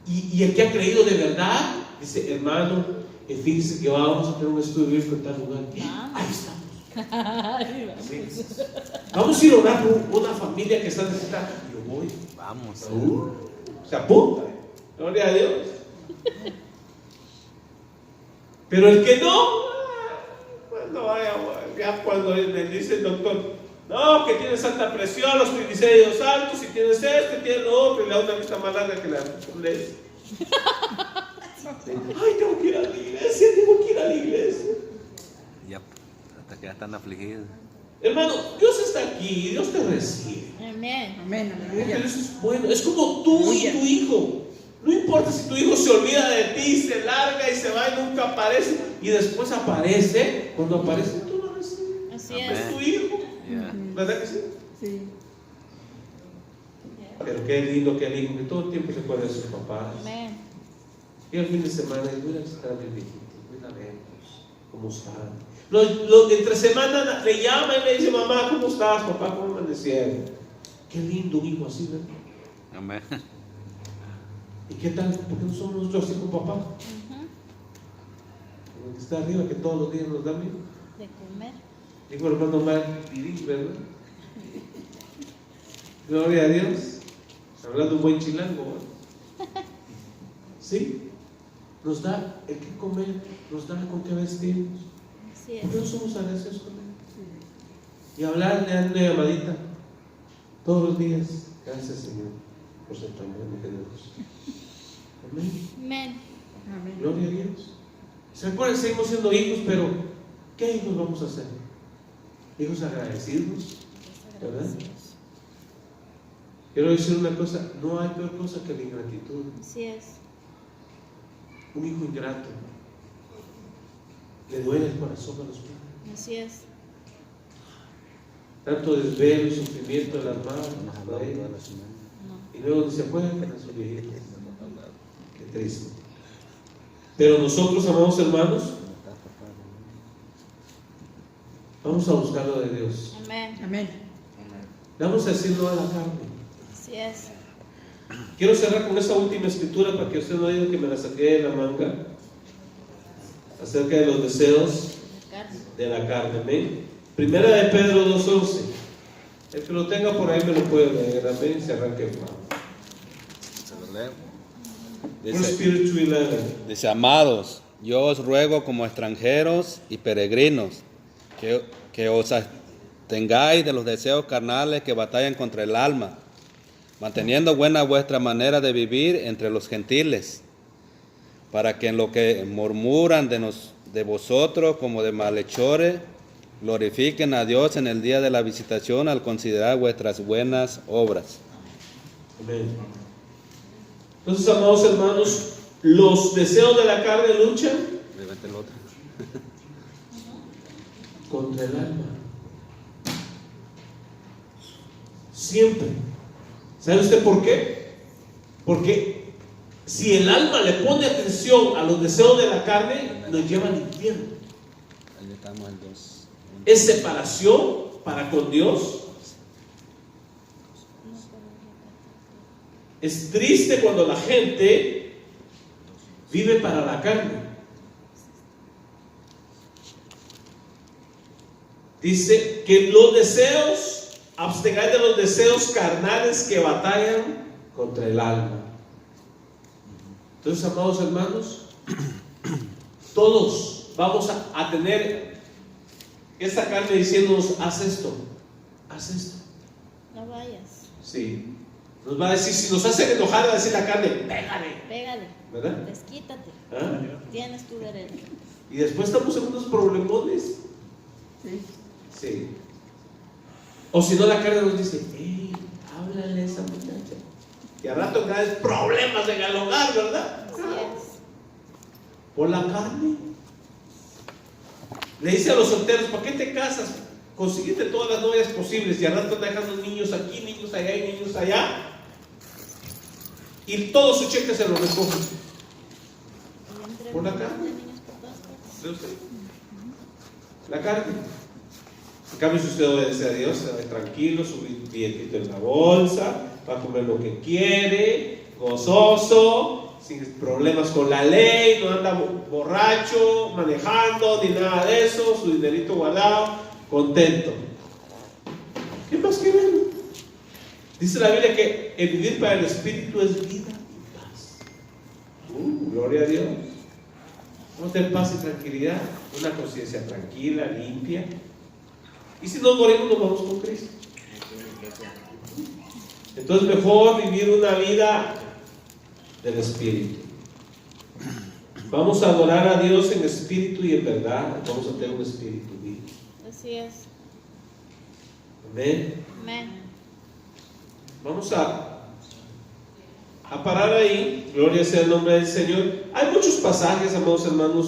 Y el que ha creído de verdad dice: hermano, fíjese que vamos a tener un estudio bíblico en tal lugar. Ahí estamos. Vamos a ir a orar por una familia que está necesitada. Yo voy. Vamos. Se apunta. Gloria a Dios. Pero el que no, cuando vaya, ya cuando le dice el doctor: no, que tienes alta presión, los triglicéridos altos, y tienes esto, y tienes lo otro, y le da una vista más larga que la lees. Ay, tengo que ir a la iglesia, tengo que ir a la iglesia. Ya, hasta que ya están afligidos. Hermano, Dios está aquí, Dios te recibe. Amén. Amén, Pero aleluya. eso es bueno, es como tú y tu hijo. No importa si tu hijo se olvida de ti, se larga y se va y nunca aparece, y después aparece. Cuando aparece, tú lo recibes. Así Amén. es. Es tu hijo, Yeah. ¿verdad que sí? Sí. Pero qué lindo que todo el tiempo se acuerda de su papá. Amén. Y el fin de semana, y voy a visitar a mis viejitos, voy a verlos, ¿cómo están? Entre semana le llama y le dice, mamá, ¿cómo estás, papá? ¿Cómo amanecieron? Qué lindo un hijo así, ¿verdad? Amén. ¿Y qué tal? ¿Por qué no somos nosotros así con papá? Ujú. El que está arriba, que todos los días nos da miedo. De comer. Digo, hermano Mal, ¿verdad? Gloria a Dios. Hablando un buen chilango, ¿verdad? Sí. Nos da el que comer, nos da con qué vestirnos. Así ¿Por qué no es. somos agradecidos con él? Y hablarle a una llamadita todos los días. Gracias, Señor, por ser tan bueno y generoso. Amén. Amén. Amén. Gloria a Dios. ¿Se acuerdan? Seguimos siendo hijos, pero ¿qué hijos vamos a hacer? Hijos agradecidos, ¿verdad? Quiero decir una cosa, no hay peor cosa que la ingratitud. Así es. Un hijo ingrato le duele el corazón a los padres. Así es. Tanto desvelo y sufrimiento de las madres Nos para hablamos ellos. toda la semana. No. Y luego se acuerdan de sus viejitos. Qué triste. Pero nosotros, amados hermanos, vamos a buscar lo de Dios. Amén. Amén. Le vamos a decir no a la carne. Así es. Quiero cerrar con esta última escritura para que usted no diga que me la saqué de la manga, acerca de los deseos La carne. de la carne. Amén. Primera de Pedro 2:11. El que lo tenga por ahí me lo puede leer. Amén. Se arranque el mano. Se lo leo. First Peter 2:11. Dice, amados, yo os ruego como extranjeros y peregrinos que os abstengáis de los deseos carnales que batallan contra el alma, manteniendo buena vuestra manera de vivir entre los gentiles, para que en lo que murmuran de vosotros como de malhechores, glorifiquen a Dios en el día de la visitación al considerar vuestras buenas obras. Amén. Entonces, amados hermanos, los deseos de la carne luchan Levante el otro. contra el alma. Siempre. ¿Sabe usted por qué? Porque si el alma le pone atención a los deseos de la carne, nos lleva al infierno. Ahí estamos en 2. Es separación para con Dios. Es triste cuando la gente vive para la carne. Dice que los deseos, abstengáis de los deseos carnales que batallan contra el alma. Entonces, amados hermanos, todos vamos a tener esta carne diciéndonos, haz esto, haz esto. No vayas. Sí. Nos va a decir, si nos hace enojar, va a decir la carne, pégale, Pégale. ¿verdad? Desquítate. ¿Ah? Tienes tu derecho. Y después estamos en unos problemones. Sí. Sí. O si no, la carne nos dice, hey, háblale a esa muchacha. Y al rato grandes problemas en el hogar, ¿verdad? Así es. Por la carne. Le dice a los solteros, ¿para qué te casas? Consiguiste todas las novias posibles y al rato te dejan los niños aquí, niños allá y niños allá. Y todo su cheque se lo recogen. Y entre Por la un montón carne. de niños por todas partes. ¿Ve usted? La carne. En cambio, si usted obedece a Dios, se va tranquilo, su billetito en la bolsa, va a comer lo que quiere, gozoso, sin problemas con la ley, no anda borracho, manejando, ni nada de eso, su dinerito guardado, contento. ¿Qué más queremos? Dice la Biblia que el vivir para el Espíritu es vida y paz. Gloria a Dios. Vamos a tener paz y tranquilidad, una conciencia tranquila, limpia. Y si nos morimos, nos vamos con Cristo. Entonces, mejor vivir una vida del Espíritu. Vamos a adorar a Dios en espíritu y en verdad. Vamos a tener un espíritu vivo. Así es. Amén. Amén. Vamos a parar ahí. Gloria sea el nombre del Señor. Hay muchos pasajes, amados hermanos,